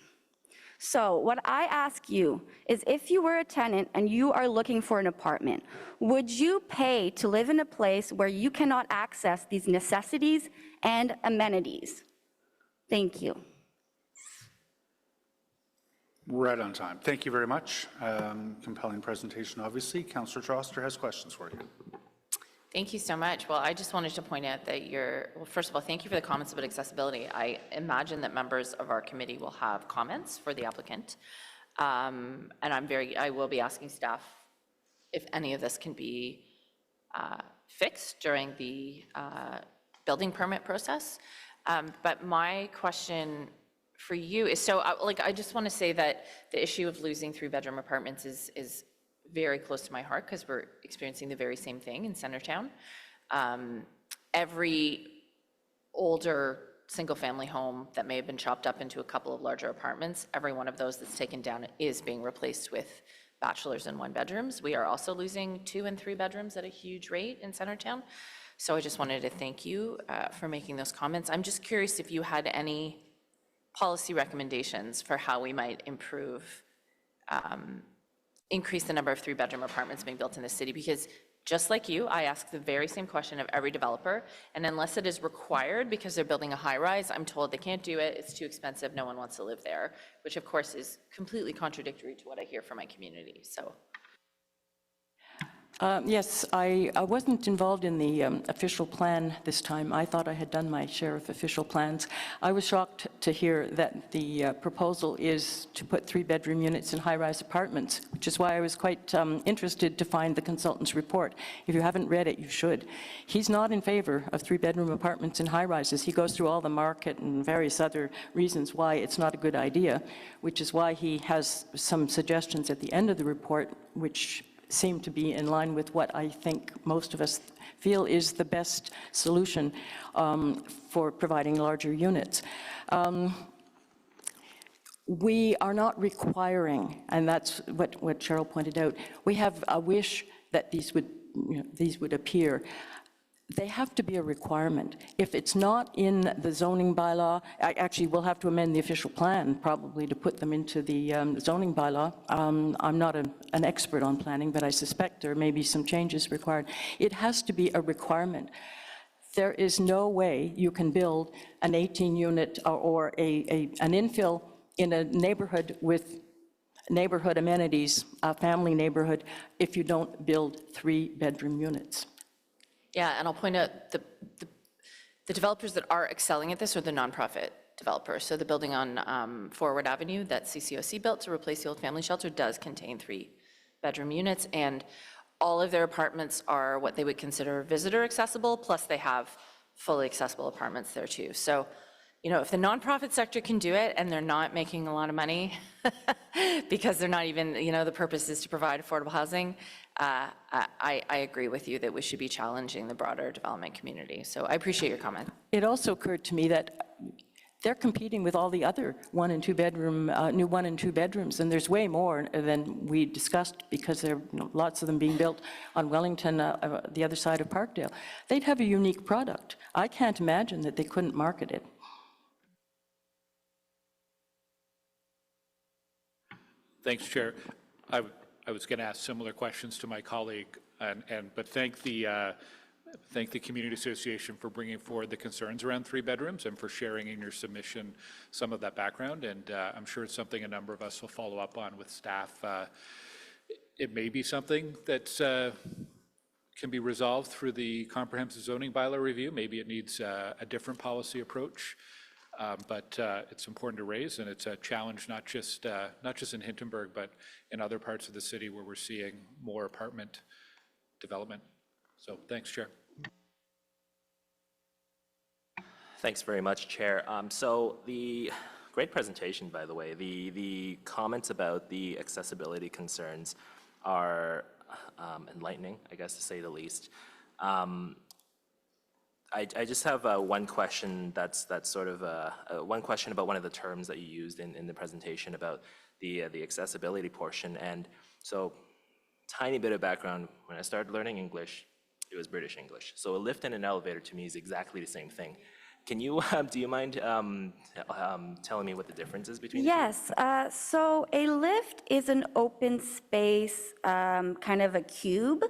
So what I ask you is, if you were a tenant and you are looking for an apartment, would you pay to live in a place where you cannot access these necessities and amenities? Thank you. Right on time. Thank you very much. Compelling presentation, obviously. Councillor Troster has questions for you. Thank you so much. Well, I just wanted to point out that well, first of all, thank you for the comments about accessibility. I imagine that members of our committee will have comments for the applicant. And I will be asking staff if any of this can be fixed during the building permit process. But my question for you is, so I just want to say that the issue of losing 3-bedroom apartments is very close to my heart because we're experiencing the very same thing in Centertown. Every older single-family home that may have been chopped up into a couple of larger apartments, every one of those that's taken down is being replaced with bachelors and 1-bedrooms. We are also losing 2 and 3 bedrooms at a huge rate in Centertown. So I just wanted to thank you for making those comments. I'm just curious if you had any policy recommendations for how we might improve increase the number of 3-bedroom apartments being built in the city, because just like you, I ask the very same question of every developer, and unless it is required because they're building a high-rise, I'm told they can't do it, it's too expensive, no one wants to live there, which of course is completely contradictory to what I hear from my community, so. Yes, I wasn't involved in the official plan this time. I thought I had done my share of official plans. I was shocked to hear that the proposal is to put 3-bedroom units in high-rise apartments, which is why I was quite interested to find the consultant's report. If you haven't read it, you should. He's not in favor of 3-bedroom apartments in high-rises. He goes through all the market and various other reasons why it's not a good idea, which is why he has some suggestions at the end of the report, which seem to be in line with what I think most of us feel is the best solution for providing larger units. We are not requiring, and that's what Cheryl pointed out, we have a wish that these would these would appear. They have to be a requirement. If it's not in the zoning bylaw, actually, we'll have to amend the official plan probably to put them into the zoning bylaw. I'm not an expert on planning, but I suspect there may be some changes required. It has to be a requirement. There is no way you can build an 18-unit or an infill in a neighborhood with neighborhood amenities, a family neighborhood, if you don't build 3-bedroom units. Yeah, and I'll point out the developers that are excelling at this are the nonprofit developers. So the building on Forward Avenue that CCOC built to replace the old family shelter does contain 3-bedroom units, and all of their apartments are what they would consider visitor accessible, plus they have fully accessible apartments there too. So, if the nonprofit sector can do it and they're not making a lot of money because they're not even, the purpose is to provide affordable housing, I agree with you that we should be challenging the broader development community. So I appreciate your comment. It also occurred to me that they're competing with all the other 1- and 2-bedroom, new 1- and 2-bedrooms, and there's way more than we discussed because there are lots of them being built on Wellington, the other side of Parkdale. They'd have a unique product. I can't imagine that they couldn't market it. Thanks, Chair. I was going to ask similar questions to my colleague, but thank the Community Association for bringing forward the concerns around 3 bedrooms and for sharing in your submission some of that background. And I'm sure it's something a number of us will follow up on with staff. It may be something that can be resolved through the comprehensive zoning bylaw review. Maybe it needs a different policy approach. But it's important to raise, and it's a challenge not just in Hintonburg, but in other parts of the city where we're seeing more apartment development. So thanks, Chair. Thanks very much, Chair. So the great presentation, by the way. The comments about the accessibility concerns are enlightening, I guess, to say the least. I just have one question that's sort of one question about one of the terms that you used in the presentation about the accessibility portion. And so, tiny bit of background, when I started learning English, it was British English. So a lift and an elevator to me is exactly the same thing. Can you, do you mind telling me what the difference is between the two? Yes, so a lift is an open space, kind of a cube,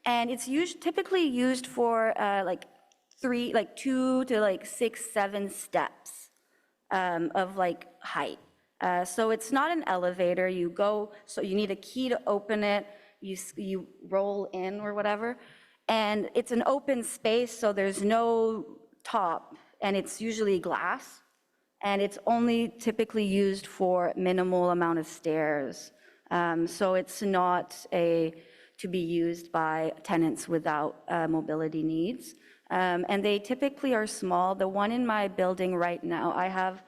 and it's typically used for like 2 to 6, 7 steps of height. So it's not an elevator. You go, so you need a key to open it. You roll in or whatever, and it's an open space, so there's no top, and it's usually glass, and it's only typically used for minimal amount of stairs. So it's not to be used by tenants without mobility needs. And they typically are small. The one in my building right now, I have,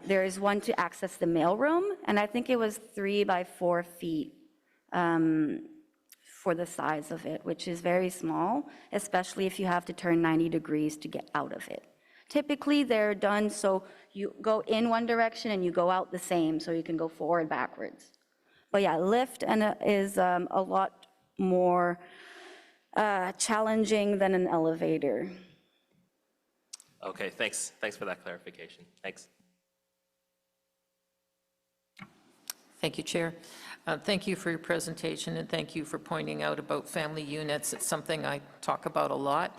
there is one to access the mailroom, and I think it was 3 by 4 feet for the size of it, which is very small, especially if you have to turn 90 degrees to get out of it. Typically, they're done so you go in one direction and you go out the same, so you can go forward, backwards. But yeah, lift is a lot more challenging than an elevator. Okay, thanks. Thanks for that clarification. Thanks. Thank you, Chair. Thank you for your presentation, and thank you for pointing out about family units. It's something I talk about a lot.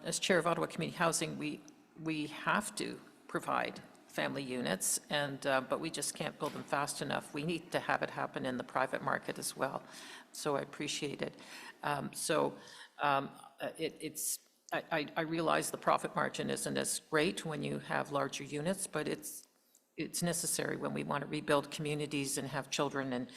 As Chair of Ottawa Community Housing, we have to provide family units, but we just can't build them fast enough. We need to have it happen in the private market as well. So I appreciate it. I realize the profit margin isn't as great when you have larger units, but it's necessary when we want to rebuild communities and have children and,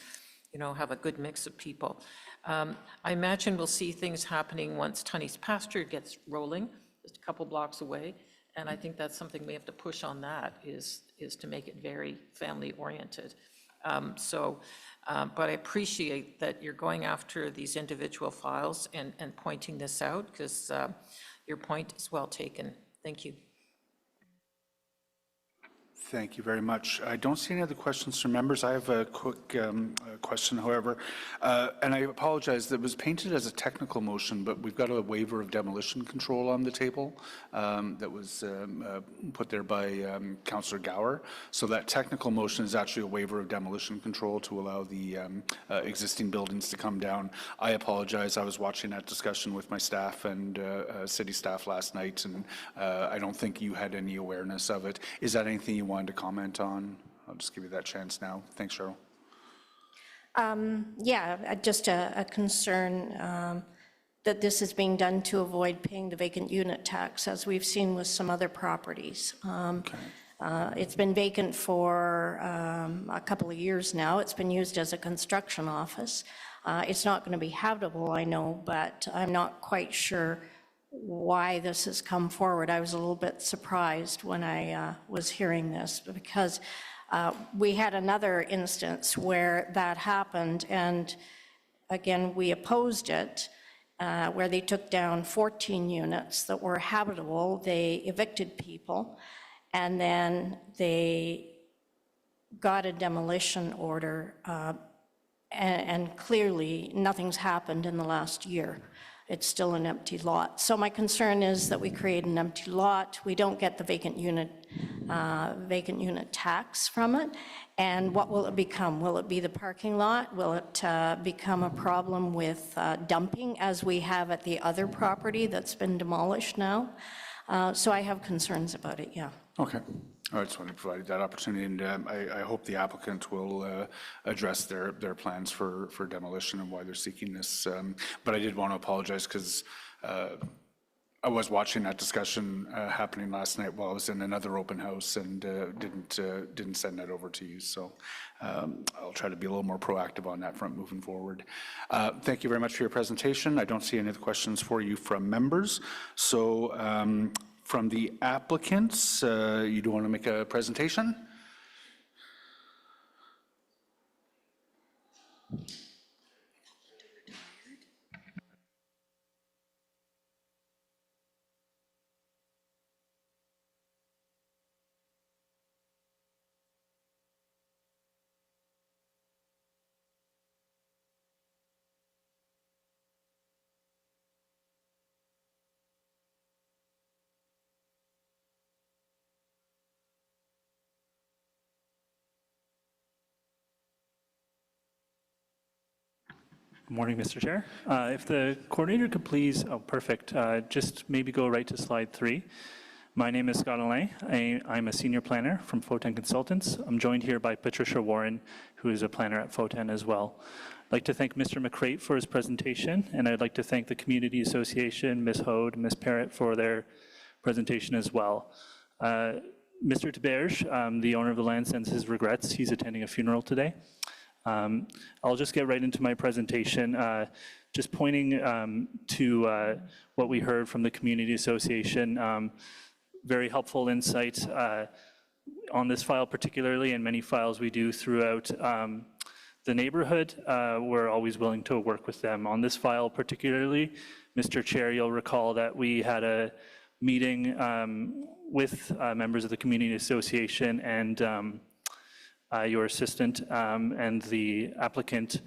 have a good mix of people. I imagine we'll see things happening once Tunney's Pasture gets rolling, just a couple blocks away. And I think that's something we have to push on, that is to make it very family-oriented. But I appreciate that you're going after these individual files and pointing this out, because your point is well taken. Thank you. Thank you very much. I don't see any other questions from members. I have a quick question, however, and I apologize. That was painted as a technical motion, but we've got a waiver of demolition control on the table that was put there by Councillor Gower. So that technical motion is actually a waiver of demolition control to allow the existing buildings to come down. I apologize. I was watching that discussion with my staff and city staff last night, and I don't think you had any awareness of it. Is that anything you wanted to comment on? I'll just give you that chance now. Thanks, Cheryl. Yeah, just a concern that this is being done to avoid paying the vacant unit tax, as we've seen with some other properties. It's been vacant for a couple of years now. It's been used as a construction office. It's not going to be habitable, I know, but I'm not quite sure why this has come forward. I was a little bit surprised when I was hearing this, because we had another instance where that happened, and again, we opposed it, where they took down 14 units that were habitable. They evicted people, and then they got a demolition order, and clearly nothing's happened in the last year. It's still an empty lot. So my concern is that we create an empty lot, we don't get the vacant unit tax from it, and what will it become? Will it be the parking lot? Will it become a problem with dumping, as we have at the other property that's been demolished now? So I have concerns about it, yeah. Okay. I just wanted to provide that opportunity, and I hope the applicant will address their plans for demolition and why they're seeking this. But I did want to apologize because I was watching that discussion happening last night while I was in another open house, and didn't send that over to you. So I'll try to be a little more proactive on that front moving forward. Thank you very much for your presentation. I don't see any other questions for you from members. So from the applicants, you do want to make a presentation? Good morning, Mr. Chair. If the coordinator could please, oh, perfect, just maybe go right to slide 3. My name is Scott Alain. I'm a senior planner from Foten Consultants. I'm joined here by Patricia Warren, who is a planner at Foten as well. I'd like to thank Mr. McCrate for his presentation, and I'd like to thank the Community Association, Ms. Hode, Ms. Parrott for their presentation as well. Mr. Taberge, the owner of the land, sends his regrets. He's attending a funeral today. I'll just get right into my presentation, just pointing to what we heard from the Community Association. Very helpful insights on this file particularly, and many files we do throughout the neighborhood. We're always willing to work with them. On this file particularly, Mr. Chair, you'll recall that we had a meeting with members of the Community Association and your assistant and the applicant,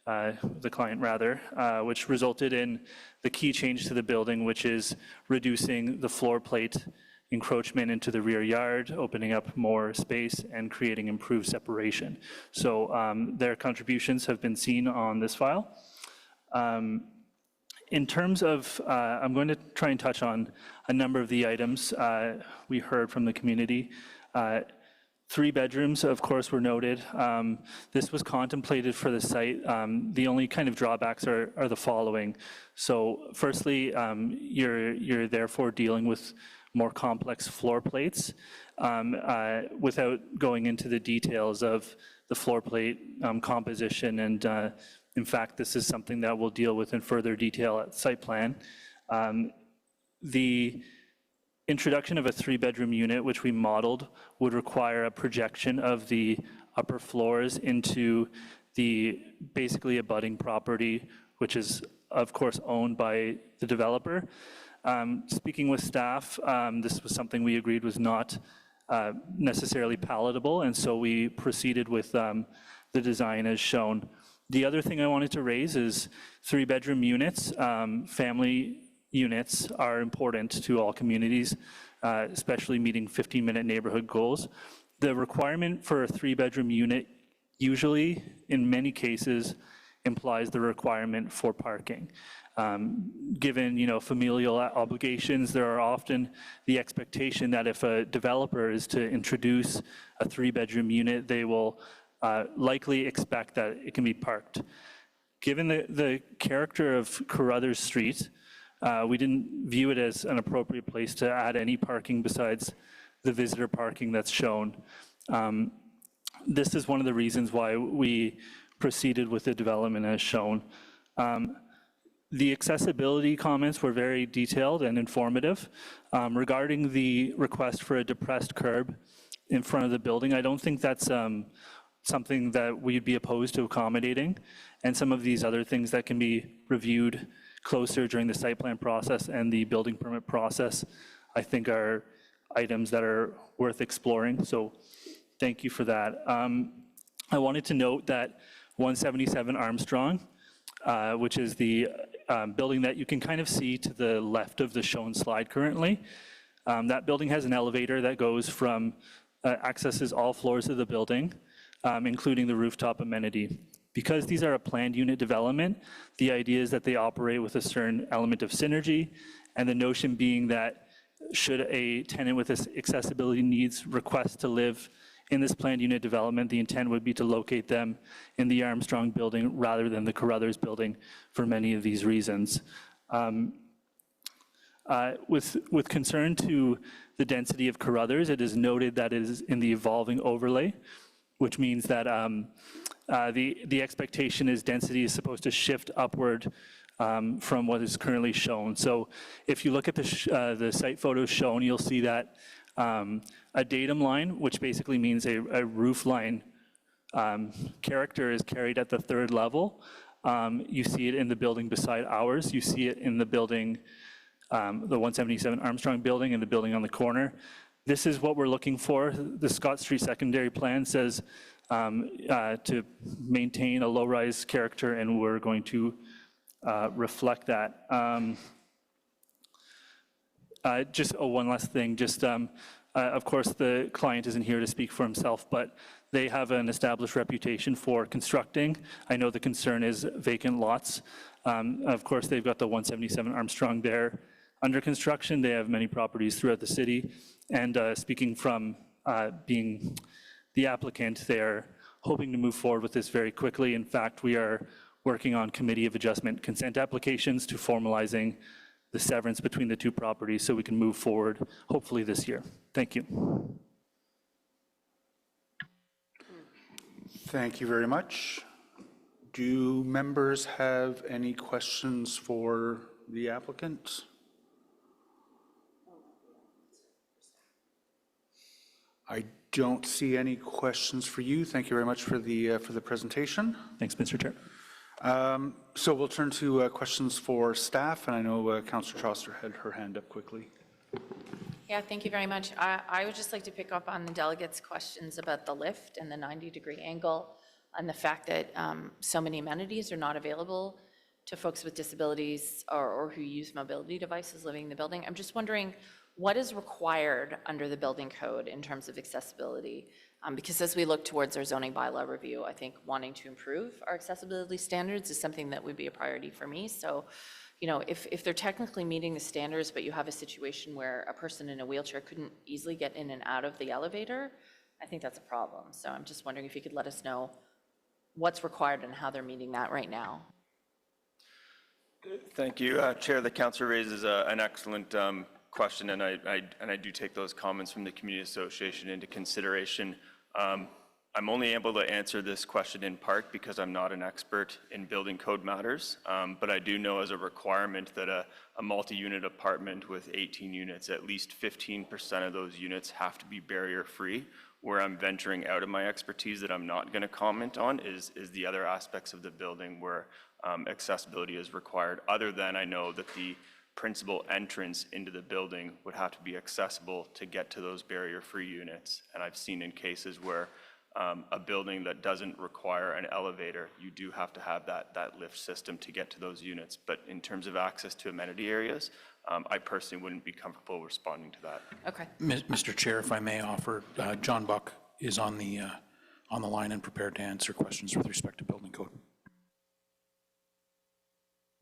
the client rather, which resulted in the key change to the building, which is reducing the floor plate encroachment into the rear yard, opening up more space and creating improved separation. So their contributions have been seen on this file. In terms of, I'm going to try and touch on a number of the items we heard from the community. 3 bedrooms, of course, were noted. This was contemplated for the site. The only kind of drawbacks are the following. So firstly, you're therefore dealing with more complex floor plates without going into the details of the floor plate composition. And in fact, this is something that we'll deal with in further detail at site plan. The introduction of a 3-bedroom unit, which we modeled, would require a projection of the upper floors into the basically abutting property, which is of course owned by the developer. Speaking with staff, this was something we agreed was not necessarily palatable, and so we proceeded with the design as shown. The other thing I wanted to raise is 3-bedroom units. Family units are important to all communities, especially meeting 15-minute neighborhood goals. The requirement for a 3-bedroom unit usually, in many cases, implies the requirement for parking. Given familial obligations, there are often the expectation that if a developer is to introduce a 3-bedroom unit, they will likely expect that it can be parked. Given the character of Carruthers Street, we didn't view it as an appropriate place to add any parking besides the visitor parking that's shown. This is one of the reasons why we proceeded with the development as shown. The accessibility comments were very detailed and informative. Regarding the request for a depressed curb in front of the building, I don't think that's something that we'd be opposed to accommodating, and some of these other things that can be reviewed closer during the site plan process and the building permit process, I think are items that are worth exploring. So thank you for that. I wanted to note that 177 Armstrong, which is the building that you can kind of see to the left of the shown slide currently. That building has an elevator that goes from, accesses all floors of the building, including the rooftop amenity. Because these are a planned unit development, the idea is that they operate with a certain element of synergy, and the notion being that should a tenant with accessibility needs request to live in this planned unit development, the intent would be to locate them in the Armstrong building rather than the Carruthers building for many of these reasons. With concern to the density of Carruthers, it is noted that it is in the evolving overlay, which means that the expectation is density is supposed to shift upward from what is currently shown. So if you look at the site photos shown, you'll see that a datum line, which basically means a roof line character, is carried at the 3rd level. You see it in the building beside ours. You see it in the building, the 177 Armstrong building and the building on the corner. This is what we're looking for. The Scott Street secondary plan says to maintain a low-rise character, and we're going to reflect that. Just one last thing, of course, the client isn't here to speak for himself, but they have an established reputation for constructing. I know the concern is vacant lots. Of course, they've got the 177 Armstrong there under construction. They have many properties throughout the city. And speaking from being the applicant, they're hoping to move forward with this very quickly. In fact, we are working on Committee of Adjustment consent applications to formalizing the severance between the 2 properties so we can move forward, hopefully this year. Thank you. Thank you very much. Do members have any questions for the applicant? I don't see any questions for you. Thank you very much for the presentation. Thanks, Mr. Chair. So we'll turn to questions for staff, and I know Councillor Chaucer had her hand up quickly. Yeah, thank you very much. I would just like to pick up on the delegates' questions about the lift and the 90-degree angle and the fact that so many amenities are not available to folks with disabilities or who use mobility devices living in the building. I'm just wondering what is required under the building code in terms of accessibility? Because as we look towards our zoning bylaw review, I think wanting to improve our accessibility standards is something that would be a priority for me. So, if they're technically meeting the standards, but you have a situation where a person in a wheelchair couldn't easily get in and out of the elevator, I think that's a problem. So I'm just wondering if you could let us know what's required and how they're meeting that right now. Thank you, Chair. The councillor raises an excellent question, and I do take those comments from the Community Association into consideration. I'm only able to answer this question in part because I'm not an expert in building code matters, but I do know as a requirement that a multi-unit apartment with 18 units, at least 15% of those units have to be barrier-free. Where I'm venturing out of my expertise that I'm not going to comment on is the other aspects of the building where accessibility is required, other than I know that the principal entrance into the building would have to be accessible to get to those barrier-free units. And I've seen in cases where a building that doesn't require an elevator, you do have to have that lift system to get to those units. But in terms of access to amenity areas, I personally wouldn't be comfortable responding to that. Okay. Mr. Chair, if I may offer, John Buck is on the line and prepared to answer questions with respect to building code.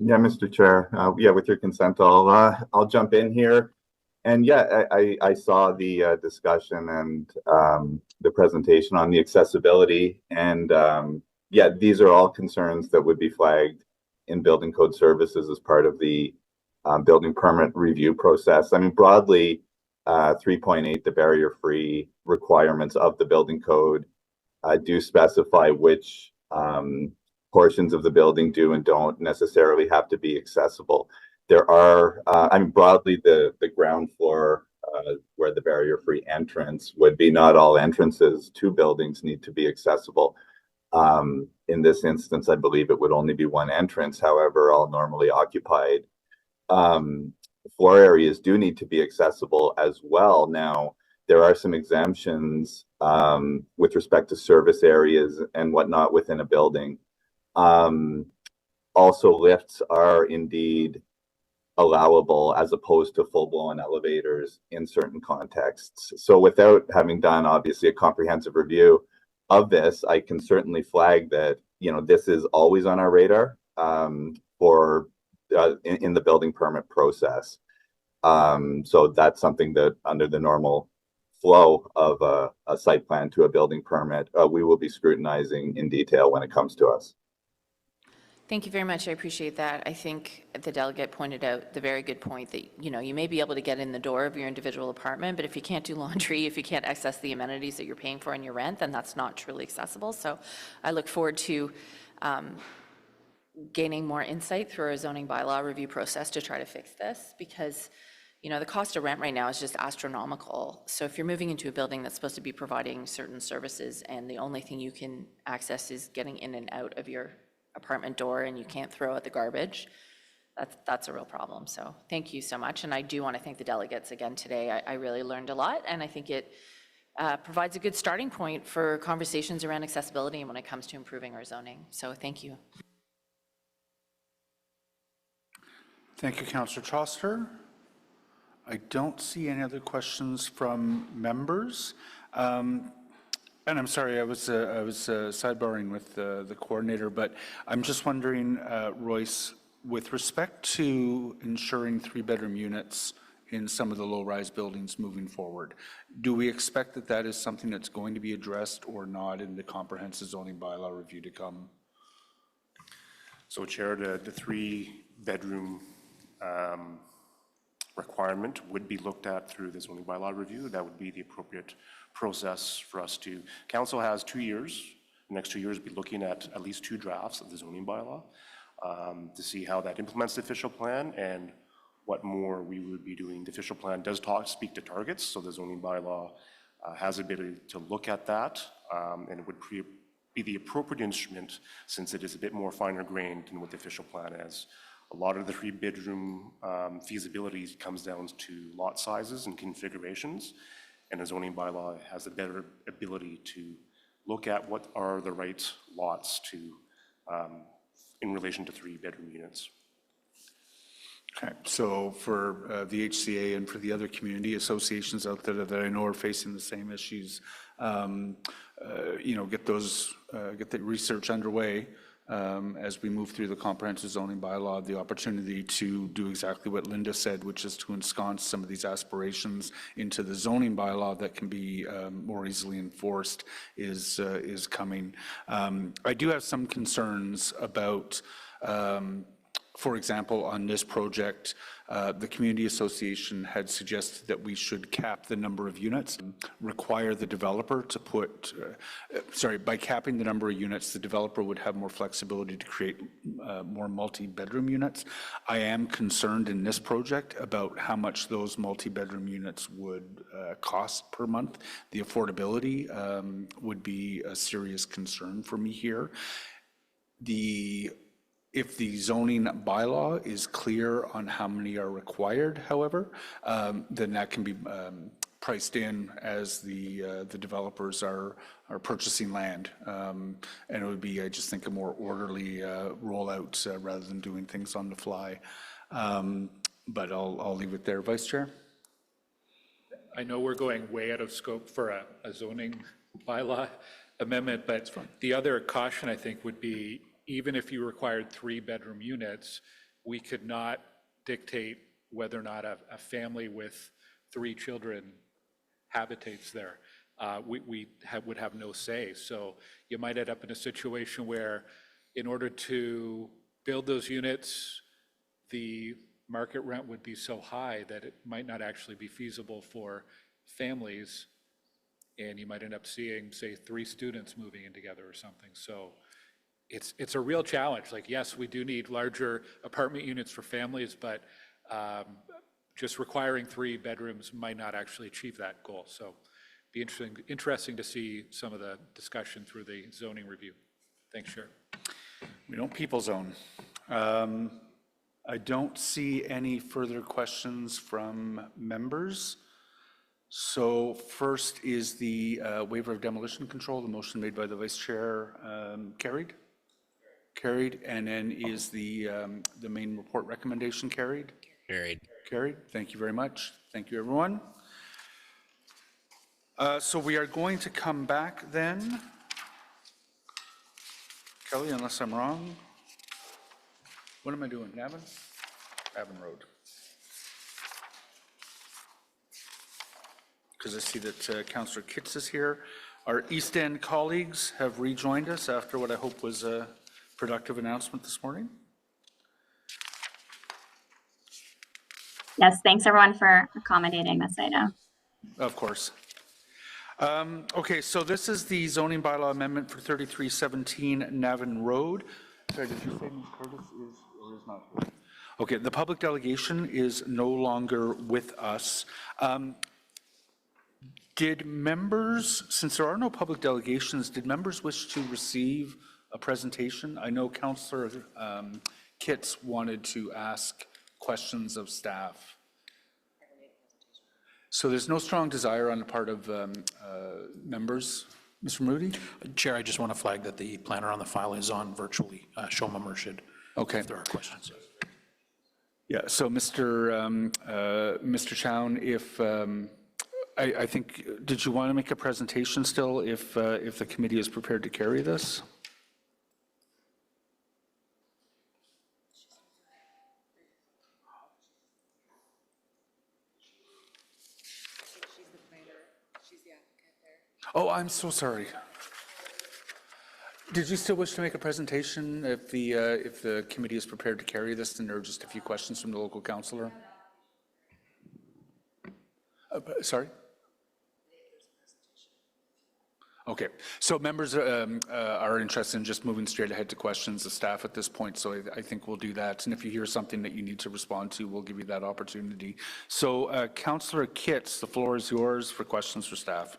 Yeah, Mr. Chair. Yeah, with your consent, I'll jump in here. And yeah, I saw the discussion and the presentation on the accessibility. And yeah, these are all concerns that would be flagged in building code services as part of the building permit review process. I mean, broadly, 3.8, the barrier-free requirements of the building code do specify which portions of the building do and don't necessarily have to be accessible. There are, I mean, broadly, the ground floor where the barrier-free entrance would be, not all entrances to buildings need to be accessible. In this instance, I believe it would only be one entrance. However, all normally occupied floor areas do need to be accessible as well. Now, there are some exemptions with respect to service areas and whatnot within a building. Also, lifts are indeed allowable as opposed to full-blown elevators in certain contexts. So without having done obviously a comprehensive review of this, I can certainly flag that, you know, this is always on our radar for in the building permit process. So that's something that under the normal flow of a site plan to a building permit, we will be scrutinizing in detail when it comes to us. Thank you very much. I appreciate that. I think the delegate pointed out the very good point that, you know, you may be able to get in the door of your individual apartment, but if you can't do laundry, if you can't access the amenities that you're paying for in your rent, then that's not truly accessible. So I look forward to gaining more insight through our zoning bylaw review process to try to fix this, because, you know, the cost of rent right now is just astronomical. So if you're moving into a building that's supposed to be providing certain services and the only thing you can access is getting in and out of your apartment door and you can't throw out the garbage, that's a real problem. So thank you so much. And I do want to thank the delegates again today. I really learned a lot, and I think it provides a good starting point for conversations around accessibility when it comes to improving our zoning. So thank you. Thank you, Councillor Chaucer. I don't see any other questions from members. And I'm sorry, I was sidebarring with the coordinator, but I'm just wondering, Royce, with respect to ensuring 3-bedroom units in some of the low-rise buildings moving forward, do we expect that that is something that's going to be addressed or not in the comprehensive zoning bylaw review to come? So, Chair, the 3-bedroom requirement would be looked at through the zoning bylaw review. That would be the appropriate process for us to, council has 2 years, the next 2 years be looking at least 2 drafts of the zoning bylaw to see how that implements the official plan and what more we would be doing. The official plan does speak to targets, so the zoning bylaw has the ability to look at that, and it would be the appropriate instrument since it is a bit more finer grained than what the official plan is. A lot of the 3-bedroom feasibility comes down to lot sizes and configurations, and a zoning bylaw has a better ability to look at what are the right lots to in relation to 3-bedroom units. Okay, so for the HCA and for the other community associations out there that I know are facing the same issues, you know, get the research underway as we move through the comprehensive zoning bylaw, the opportunity to do exactly what Linda said, which is to ensconce some of these aspirations into the zoning bylaw that can be more easily enforced is coming. I do have some concerns about for example, on this project, the community association had suggested that we should cap the number of units, require the developer to put, by capping the number of units, the developer would have more flexibility to create more multi-bedroom units. I am concerned in this project about how much those multi-bedroom units would cost per month. The affordability would be a serious concern for me here. The If the zoning bylaw is clear on how many are required, however, then that can be priced in as the developers are purchasing land. And it would be, I just think, a more orderly rollout rather than doing things on the fly. But I'll leave it there. Vice Chair? I know we're going way out of scope for a zoning bylaw amendment, but the other caution, I think, would be even if you required 3-bedroom units, we could not dictate whether or not a family with 3 children habitates there. We would have no say. So you might end up in a situation where in order to build those units, the market rent would be so high that it might not actually be feasible for families, and you might end up seeing, say, 3 students moving in together or something. So it's a real challenge. Like, yes, we do need larger apartment units for families, but just requiring 3 bedrooms might not actually achieve that goal. So be interesting to see some of the discussion through the zoning review. Thanks, Chair. We don't people zone. I don't see any further questions from members. So first is the waiver of demolition control, the motion made by the Vice Chair, carried? Carried. And then is the main report recommendation carried? Carried. Carried. Thank you very much. Thank you, everyone. So we are going to come back then. Kelly, unless I'm wrong. What am I doing, Navin? Navin Road. Because I see that Councillor Kitts is here. Our East End colleagues have rejoined us after what I hope was a productive announcement this morning. Yes, thanks everyone for accommodating this item. Of course. Okay, so this is the zoning bylaw amendment for 3317 Navin Road. Sorry, did you say Curtis is or is not here? Okay, the public delegation is no longer with us. Did members, since there are no public delegations, did members wish to receive a presentation? I know Councillor Kitts wanted to ask questions of staff. So there's no strong desire on the part of members. Mr. Moody? Chair, I just want to flag that the planner on the file is on virtually. Shoma Murshid. Okay. If there are questions. Yeah, so Mr. Chown, if I think, did you want to make a presentation still if the committee is prepared to carry this? Oh, I'm so sorry. Did you still wish to make a presentation if the committee is prepared to carry this, and there are just a few questions from the local councillor? Sorry? Okay, so members are interested in just moving straight ahead to questions of staff at this point, so I think we'll do that. And if you hear something that you need to respond to, we'll give you that opportunity. So Councillor Kitts, the floor is yours for questions for staff.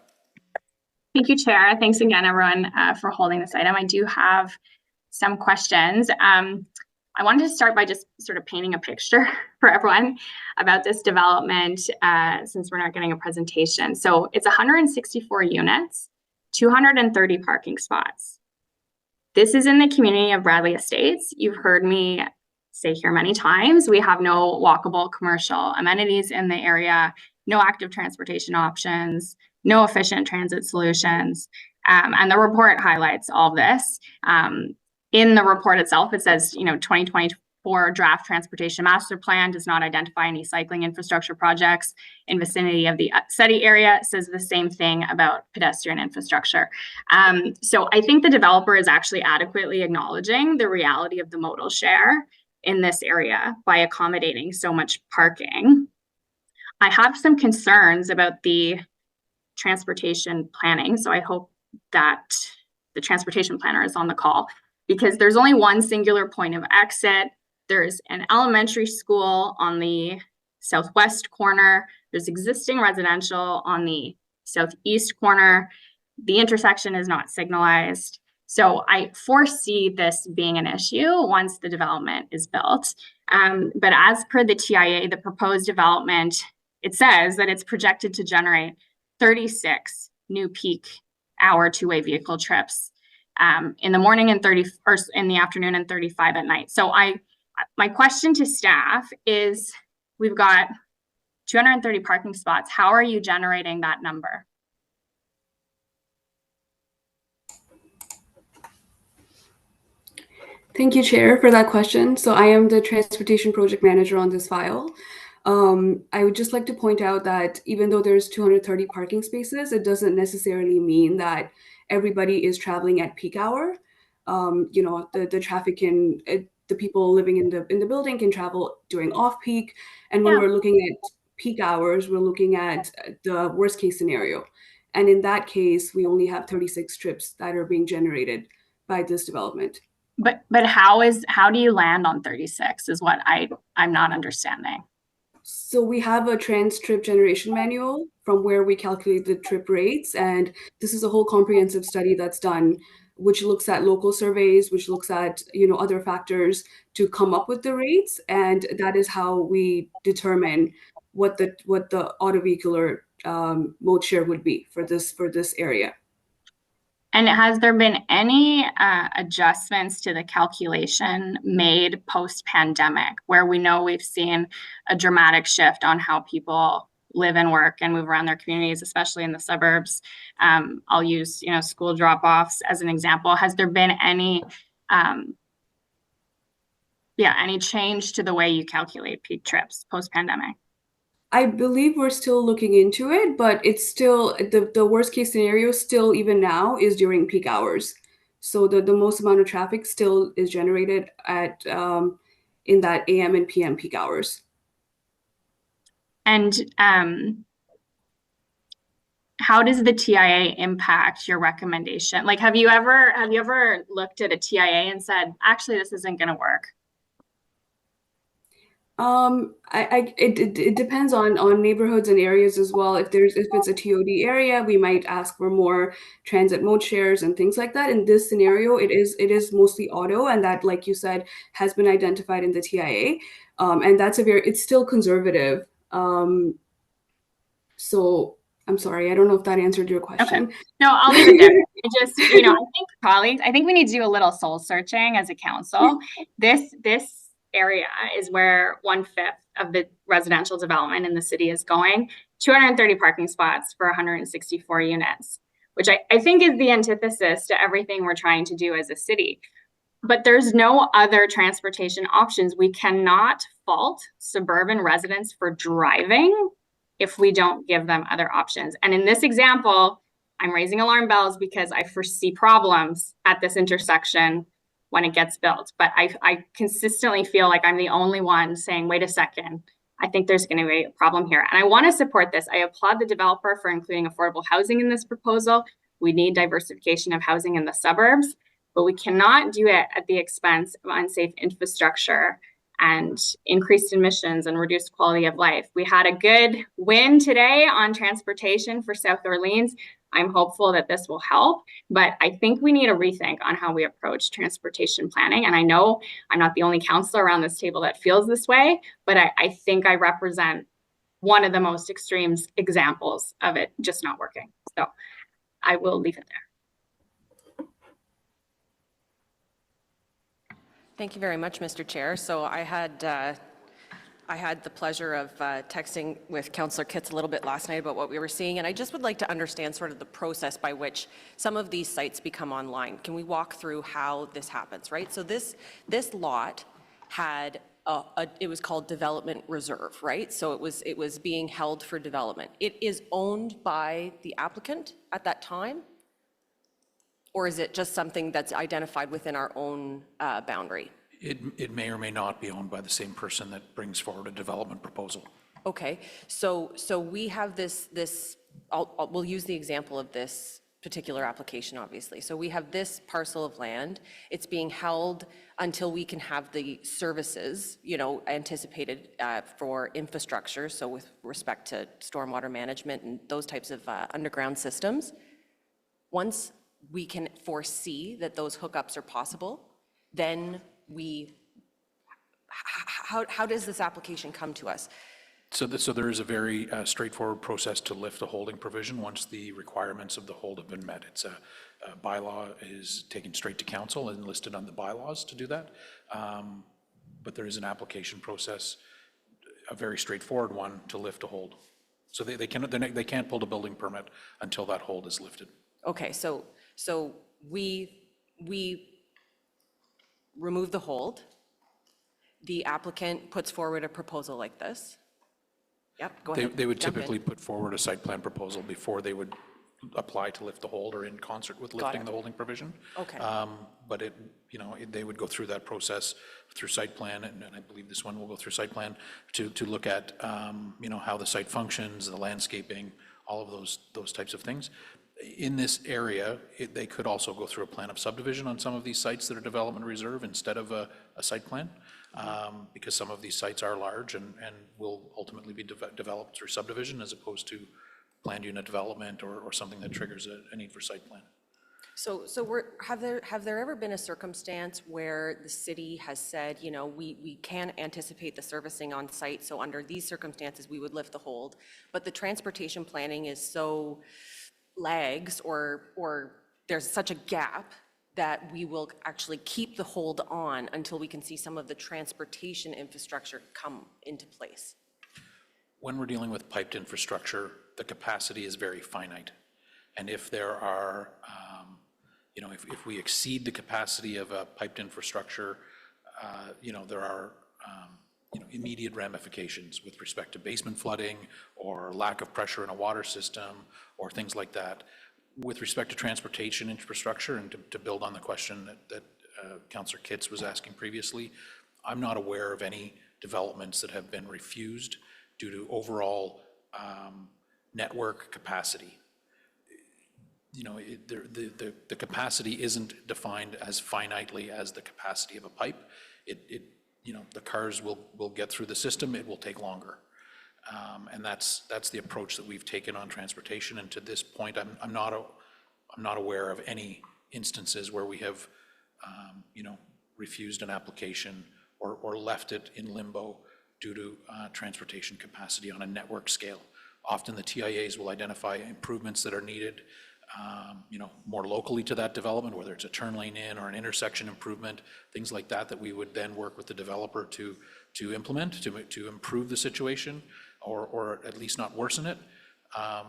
Thank you, Chair. Thanks again, everyone, for holding this item. I do have some questions. I wanted to start by just sort of painting a picture for everyone about this development, since we're not getting a presentation. So it's 164 units, 230 parking spots. This is in the community of Bradley Estates. You've heard me say here many times, we have no walkable commercial amenities in the area, no active transportation options, no efficient transit solutions. And the report highlights all of this. In the report itself, it says, 2024 draft transportation master plan does not identify any cycling infrastructure projects in vicinity of the SETI area. It says the same thing about pedestrian infrastructure. So I think the developer is actually adequately acknowledging the reality of the modal share in this area by accommodating so much parking. I have some concerns about the transportation planning. So I hope that the transportation planner is on the call, because there's only one singular point of exit. There's an elementary school on the southwest corner. There's existing residential on the southeast corner. The intersection is not signalized. So I foresee this being an issue once the development is built. But as per the TIA, the proposed development, it says that it's projected to generate 36 new peak hour two-way vehicle trips in the morning and 30, or in the afternoon, and 35 at night. So my question to staff is, we've got 230 parking spots. How are you generating that number? Thank you, Chair, for that question. So I am the transportation project manager on this file. I would just like to point out that even though there's 230 parking spaces, it doesn't necessarily mean that everybody is traveling at peak hour. You know, the traffic can, the people living in the building can travel during off-peak. And when we're looking at peak hours, we're looking at the worst case scenario. And in that case, we only have 36 trips that are being generated by this development. But how do you land on 36 is what I'm not understanding. So we have a trans trip generation manual from where we calculate the trip rates. And this is a whole comprehensive study that's done, which looks at local surveys, which looks at, you know, other factors to come up with the rates. And that is how we determine what the auto vehicular mode share would be for this area. And has there been any adjustments to the calculation made post-pandemic, where we know we've seen a dramatic shift on how people live and work and move around their communities, especially in the suburbs? I'll use, you know, school drop-offs as an example. Has there been any any change to the way you calculate peak trips post-pandemic? I believe we're still looking into it, but it's still, the worst case scenario still even now is during peak hours. So the most amount of traffic still is generated at in that AM and PM peak hours. And how does the TIA impact your recommendation? Like, have you ever looked at a TIA and said, actually, this isn't going to work? It depends on neighborhoods and areas as well. If it's a TOD area, we might ask for more transit mode shares and things like that. In this scenario, it is mostly auto, and that, like you said, has been identified in the TIA. And that's it's still conservative. So I'm sorry, I don't know if that answered your question. Okay. No, I'll leave it there. I just, you know, I think colleagues, I think we need to do a little soul searching as a council. This area is where 1/5 of the residential development in the city is going. 230 parking spots for 164 units, which I think is the antithesis to everything we're trying to do as a city. But there's no other transportation options. We cannot fault suburban residents for driving if we don't give them other options. And in this example, I'm raising alarm bells because I foresee problems at this intersection when it gets built. But I consistently feel like I'm the only one saying, wait a second, I think there's going to be a problem here. And I want to support this. I applaud the developer for including affordable housing in this proposal. We need diversification of housing in the suburbs, but we cannot do it at the expense of unsafe infrastructure and increased emissions and reduced quality of life. We had a good win today on transportation for South Orleans. I'm hopeful that this will help, but I think we need a rethink on how we approach transportation planning. And I know I'm not the only councillor around this table that feels this way, but I think I represent one of the most extreme examples of it just not working. So I will leave it there. Thank you very much, Mr. Chair. So I had the pleasure of texting with Councillor Kitts a little bit last night about what we were seeing, and I just would like to understand sort of the process by which some of these sites become online. Can we walk through how this happens, right? So this lot had it was called development reserve, right? So it was being held for development. It is owned by the applicant at that time, or is it just something that's identified within our own boundary? It may or may not be owned by the same person that brings forward a development proposal. Okay, so we have this. We'll use the example of this particular application, obviously. So we have this parcel of land. It's being held until we can have the services, you know, anticipated for infrastructure. So with respect to stormwater management and those types of underground systems. Once we can foresee that those hookups are possible, then how does this application come to us? So there is a very straightforward process to lift a holding provision once the requirements of the hold have been met. It's a bylaw is taken straight to council and listed on the bylaws to do that. But there is an application process, a very straightforward one, to lift a hold. So they can't pull the building permit until that hold is lifted. Okay, so we remove the hold. The applicant puts forward a proposal like this. Yep, go ahead. They would Jump in. typically put forward a site plan proposal before they would apply to lift the hold or in concert with lifting the holding provision. Okay. But they would go through that process through site plan, and I believe this one will go through site plan to look at, how the site functions, the landscaping, all of those types of things. In this area, they could also go through a plan of subdivision on some of these sites that are development reserve instead of a site plan, because some of these sites are large and will ultimately be developed through subdivision as opposed to planned unit development or something that triggers a need for site plan. So have there ever been a circumstance where the city has said, we can anticipate the servicing on site, so under these circumstances, we would lift the hold, but the transportation planning is so lags or there's such a gap that we will actually keep the hold on until we can see some of the transportation infrastructure come into place? When we're dealing with piped infrastructure, the capacity is very finite. And if there are, if we exceed the capacity of a piped infrastructure, there are, immediate ramifications with respect to basement flooding or lack of pressure in a water system or things like that. With respect to transportation infrastructure, and to build on the question that Councillor Kitts was asking previously, I'm not aware of any developments that have been refused due to overall network capacity. The capacity isn't defined as finitely as the capacity of a pipe. The cars will get through the system, it will take longer. And that's the approach that we've taken on transportation. And to this point, I'm not aware of any instances where we have, refused an application or left it in limbo due to transportation capacity on a network scale. Often the TIAs will identify improvements that are needed, more locally to that development, whether it's a turn lane in or an intersection improvement, things like that we would then work with the developer to implement, to improve the situation or at least not worsen it. I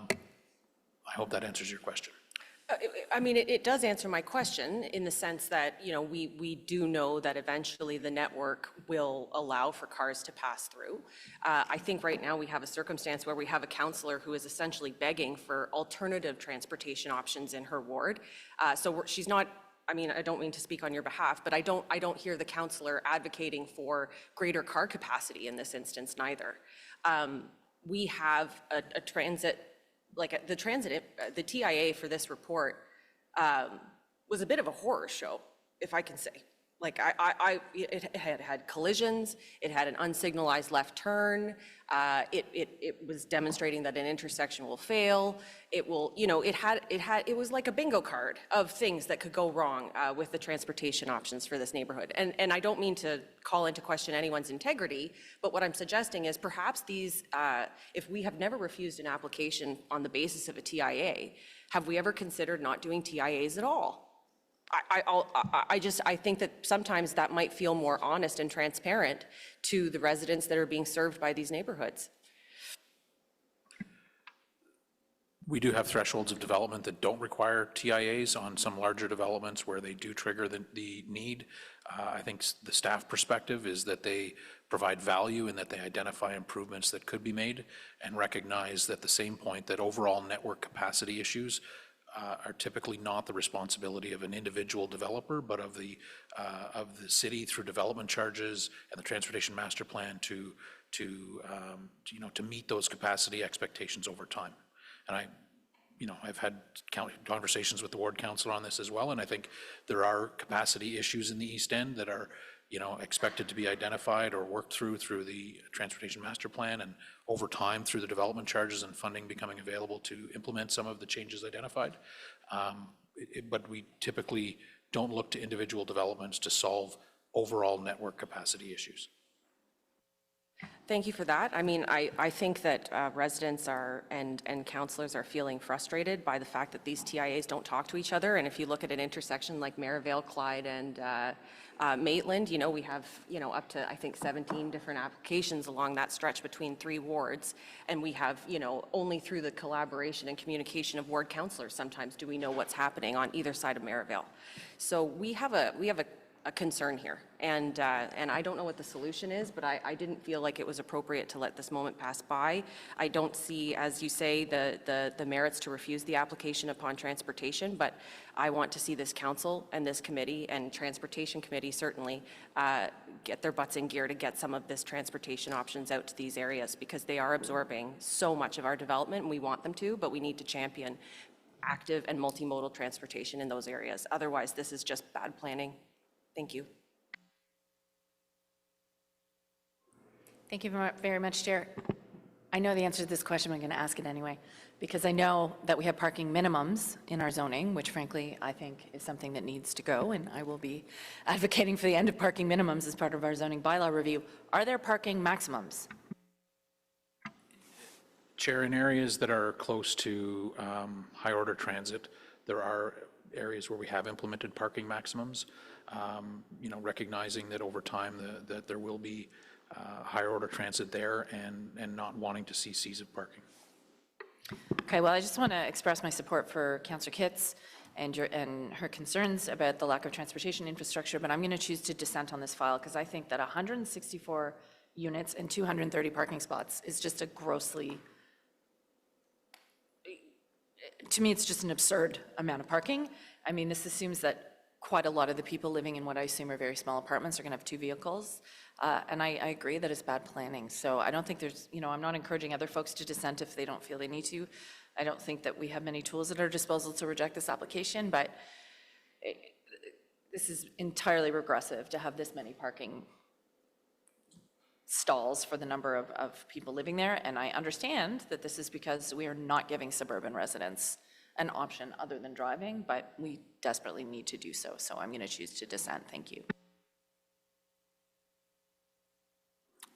hope that answers your question. It does answer my question in the sense that, we do know that eventually the network will allow for cars to pass through. I think right now we have a circumstance where we have a councillor who is essentially begging for alternative transportation options in her ward. So she's not, I don't mean to speak on your behalf, but I don't hear the councillor advocating for greater car capacity in this instance neither. We have a transit, the TIA for this report was a bit of a horror show, if I can say. It had collisions, it had an unsignalized left turn, it was demonstrating that an intersection will fail, it was like a bingo card of things that could go wrong with the transportation options for this neighborhood. And I don't mean to call into question anyone's integrity, but what I'm suggesting is perhaps these, if we have never refused an application on the basis of a TIA, have we ever considered not doing TIAs at all? I think that sometimes that might feel more honest and transparent to the residents that are being served by these neighborhoods. We do have thresholds of development that don't require TIAs on some larger developments where they do trigger the need. I think the staff perspective is that they provide value and that they identify improvements that could be made and recognize at the same point that overall network capacity issues are typically not the responsibility of an individual developer, but of the city through development charges and the transportation master plan to meet those capacity expectations over time. And I've had conversations with the ward councilor on this as well, and I think there are capacity issues in the East End that are expected to be identified or worked through the transportation master plan, and over time through the development charges and funding becoming available to implement some of the changes identified. but we typically don't look to individual developments to solve overall network capacity issues. Thank you for that. I mean, I think that residents are and councillors are feeling frustrated by the fact that these TIAs don't talk to each other. And if you look at an intersection like Merivale, Clyde, and Maitland, you know, we have, you know, up to, I think, 17 different applications along that stretch between 3 wards. And we have, you know, only through the collaboration and communication of ward councillors sometimes do we know what's happening on either side of Merivale. So we have a concern here, and I don't know what the solution is, but I didn't feel like it was appropriate to let this moment pass by. I don't see, as you say, the merits to refuse the application upon transportation, but I want to see this council and this committee and transportation committee certainly get their butts in gear to get some of this transportation options out to these areas, because they are absorbing so much of our development, and we want them to, but we need to champion active and multimodal transportation in those areas. Otherwise, this is just bad planning. Thank you. Thank you very much, Chair. I know the answer to this question, but I'm going to ask it anyway, because I know that we have parking minimums in our zoning, which frankly I think is something that needs to go, and I will be advocating for the end of parking minimums as part of our zoning bylaw review. Are there parking maximums? Chair, in areas that are close to high order transit, there are areas where we have implemented parking maximums. You know, recognizing that over time that there will be higher order transit there, and not wanting to see seas of parking. Okay, well, I just want to express my support for Councillor Kitts and her concerns about the lack of transportation infrastructure, but I'm going to choose to dissent on this file because I think that 164 units and 230 parking spots is just a grossly, to me, it's just an absurd amount of parking. I mean, this assumes that quite a lot of the people living in what I assume are very small apartments are going to have 2 vehicles. And I agree that it's bad planning. So I don't think there's, you know, I'm not encouraging other folks to dissent if they don't feel they need to. I don't think that we have many tools at our disposal to reject this application, but this is entirely regressive to have this many parking stalls for the number of people living there. And I understand that this is because we are not giving suburban residents an option other than driving, but we desperately need to do so. So I'm going to choose to dissent. Thank you.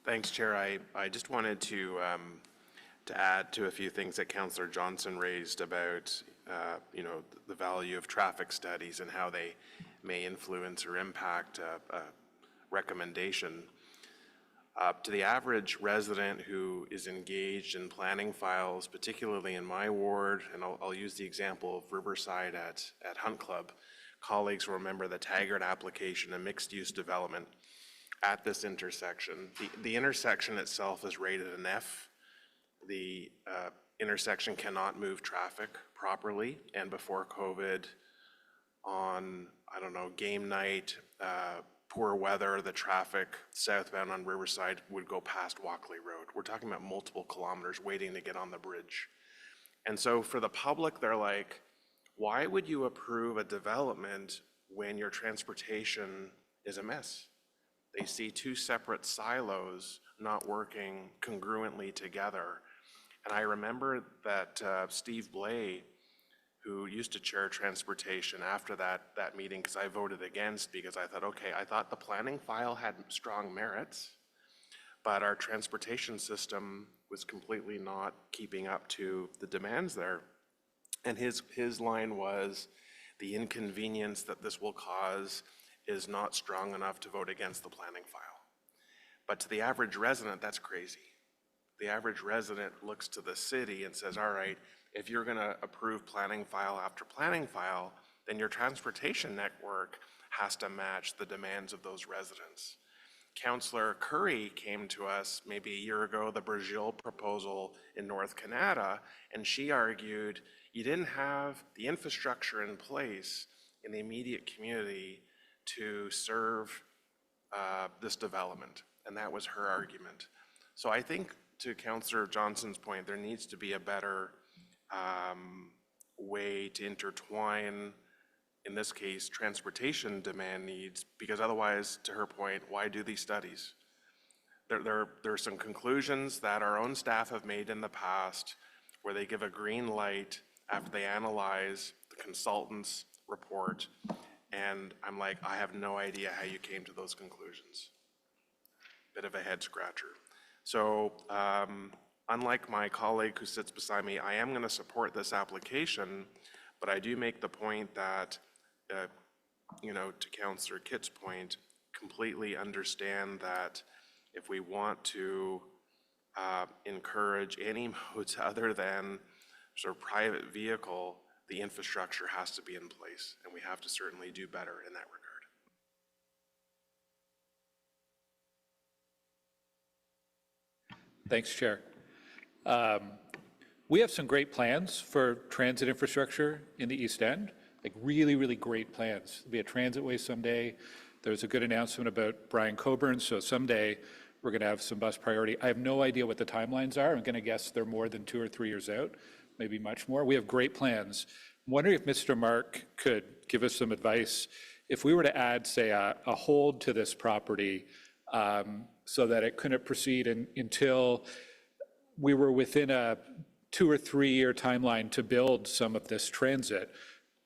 Thanks, Chair. I just wanted to add to a few things that Councillor Johnson raised about, you know, the value of traffic studies and how they may influence or impact a recommendation. To the average resident who is engaged in planning files, particularly in my ward, and I'll use the example of Riverside at Hunt Club, colleagues will remember the Taggart application, a mixed-use development at this intersection. The intersection itself is rated an F. The intersection cannot move traffic properly, and before COVID, on, I don't know, game night, poor weather, the traffic southbound on Riverside would go past Walkley Road. We're talking about multiple kilometers waiting to get on the bridge. And so for the public, they're like, why would you approve a development when your transportation is a mess? They see 2 separate silos not working congruently together. And I remember that Steve Blay, who used to chair transportation after that meeting, because I voted against, because I thought, okay, I thought the planning file had strong merits, but our transportation system was completely not keeping up to the demands there. And his line was, the inconvenience that this will cause is not strong enough to vote against the planning file. But to the average resident, that's crazy. The average resident looks to the city and says, all right, if you're going to approve planning file after planning file, then your transportation network has to match the demands of those residents. Councillor Curry came to us maybe a year ago, the Brazil proposal in North Canada, and she argued you didn't have the infrastructure in place in the immediate community to serve this development, and that was her argument. So I think, to Councillor Johnson's point, there needs to be a better way to intertwine, in this case, transportation demand needs, because otherwise, to her point, why do these studies? There are some conclusions that our own staff have made in the past where they give a green light after they analyze the consultants' report, and I'm like, I have no idea how you came to those conclusions. Bit of a head scratcher. So unlike my colleague who sits beside me, I am going to support this application, but I do make the point that, you know, to Councillor Kitt's point, completely understand that if we want to encourage any modes other than sort of private vehicle, the infrastructure has to be in place, and we have to certainly do better in that regard. Thanks, Chair. We have some great plans for transit infrastructure in the East End, like really, really great plans. There'll be a transitway someday. There's a good announcement about Brian Coburn, so someday we're going to have some bus priority. I have no idea what the timelines are. I'm going to guess they're more than 2 or 3 years out, maybe much more. We have great plans. I'm wondering if Mr. Mark could give us some advice. If we were to add, say, a hold to this property so that it couldn't proceed until we were within a 2 or 3 year timeline to build some of this transit,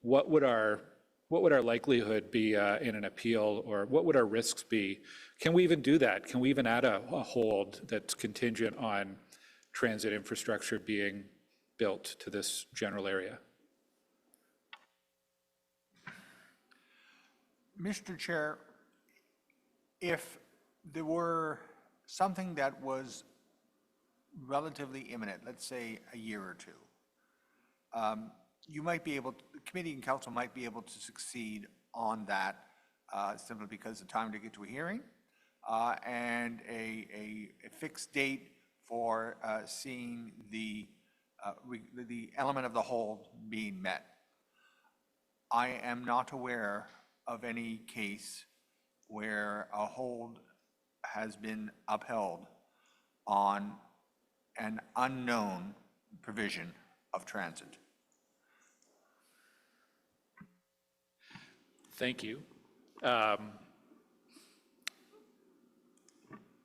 what would our likelihood be in an appeal, or what would our risks be? Can we even do that? Can we even add a hold that's contingent on transit infrastructure being built to this general area? Mr. Chair, if there were something that was relatively imminent, let's say a year or two, you might be able, the committee and council might be able to succeed on that simply because of time to get to a hearing and a fixed date for seeing the element of the hold being met. I am not aware of any case where a hold has been upheld on an unknown provision of transit. Thank you.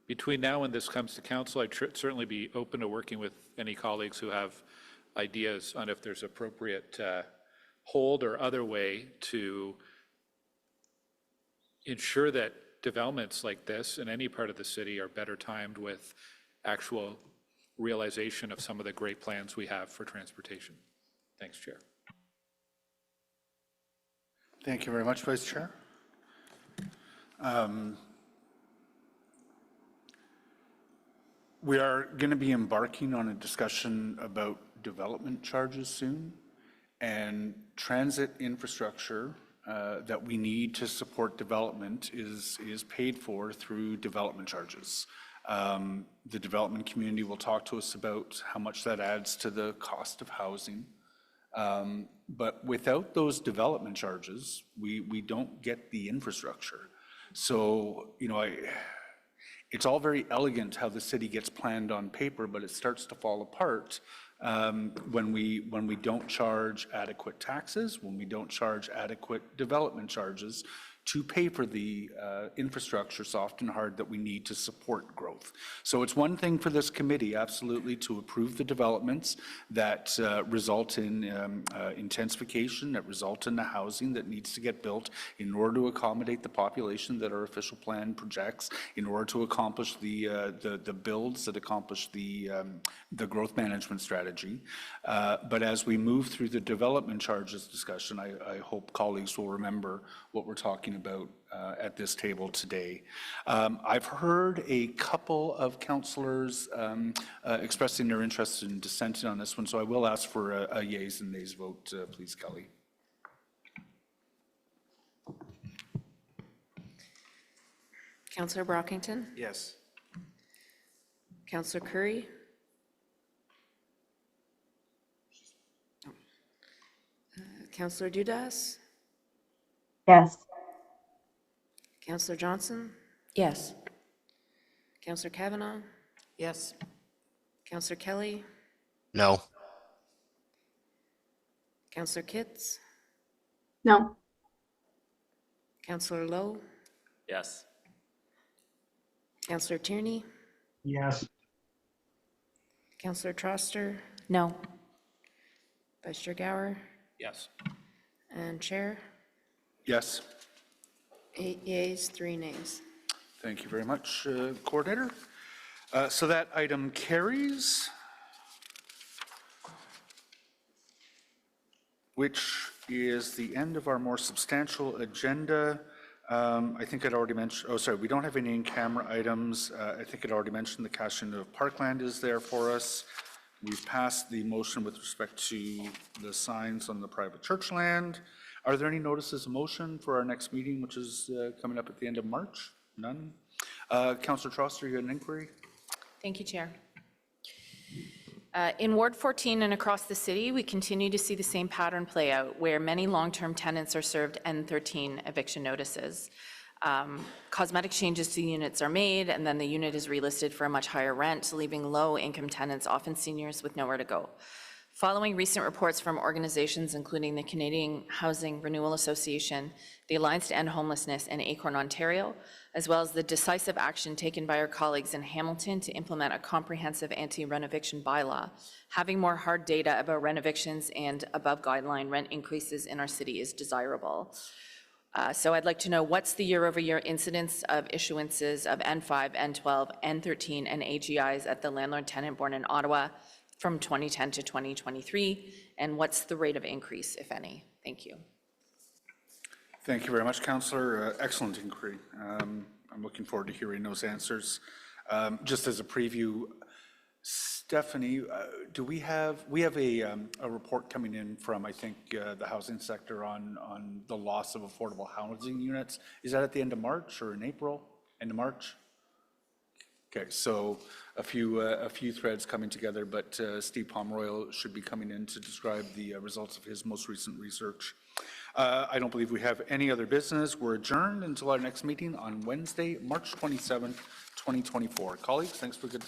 Between now and this comes to council, I'd certainly be open to working with any colleagues who have ideas on if there's appropriate hold or other way to ensure that developments like this in any part of the city are better timed with actual realization of some of the great plans we have for transportation. Thanks, Chair. Thank you very much, Vice Chair. We are going to be embarking on a discussion about development charges soon, and transit infrastructure that we need to support development is paid for through development charges. The development community will talk to us about how much that adds to the cost of housing. But without those development charges, we don't get the infrastructure. So, you know, it's all very elegant how the city gets planned on paper, but it starts to fall apart when we don't charge adequate taxes, when we don't charge adequate development charges to pay for the infrastructure, soft and hard, that we need to support growth. So it's one thing for this committee, absolutely, to approve the developments that result in intensification, that result in the housing that needs to get built in order to accommodate the population that our official plan projects, in order to accomplish the builds that accomplish the growth management strategy. But as we move through the development charges discussion, I hope colleagues will remember what we're talking about at this table today. I've heard a couple of councillors expressing their interest in dissenting on this one, so I will ask for a yeas and nays vote, please, Kelly. Councillor Brockington? Yes. Councillor Curry? Councillor Dudas? Yes. Councillor Johnson? Yes. Councillor Kavanaugh? Yes. Councillor Kelly? No. Councillor Kitts? No. Councillor Lowe? Yes. Councillor Tierney? Yes. Councillor Troster? No. Vice Chair Gower? Yes. And Chair? Yes. 8 yeas, 3 nays. Thank you very much, Coordinator. So that item carries, which is the end of our more substantial agenda. I think I'd already mentioned, oh, sorry, we don't have any in-camera items. I think I'd already mentioned the cash-in of Parkland is there for us. We've passed the motion with respect to the signs on the private church land. Are there any notices of motion for our next meeting, which is coming up at the end of March? None. Councillor Troster, you had an inquiry? Thank you, Chair. In Ward 14 and across the city, we continue to see the same pattern play out where many long-term tenants are served N13 eviction notices. Cosmetic changes to units are made, and then the unit is relisted for a much higher rent, leaving low-income tenants, often seniors, with nowhere to go. Following recent reports from organizations including the Canadian Housing Renewal Association, the Alliance to End Homelessness, and Acorn Ontario, as well as the decisive action taken by our colleagues in Hamilton to implement a comprehensive anti-rent eviction bylaw, having more hard data about rent evictions and above guideline rent increases in our city is desirable. So I'd like to know what's the year-over-year incidence of issuances of N5, N12, N13, and AGIs at the landlord-tenant born in Ottawa from 2010 to 2023, and what's the rate of increase, if any? Thank you. Thank you very much, Councillor. Excellent inquiry. I'm looking forward to hearing those answers. Just as a preview, Stephanie, do we have a report coming in from, I think, the housing sector on the loss of affordable housing units. Is that at the end of March or in April? End of March? Okay, so a few threads coming together, but Steve Pomeroy should be coming in to describe the results of his most recent research. I don't believe we have any other business. We're adjourned until our next meeting on Wednesday, March 27th, 2024. Colleagues, thanks for good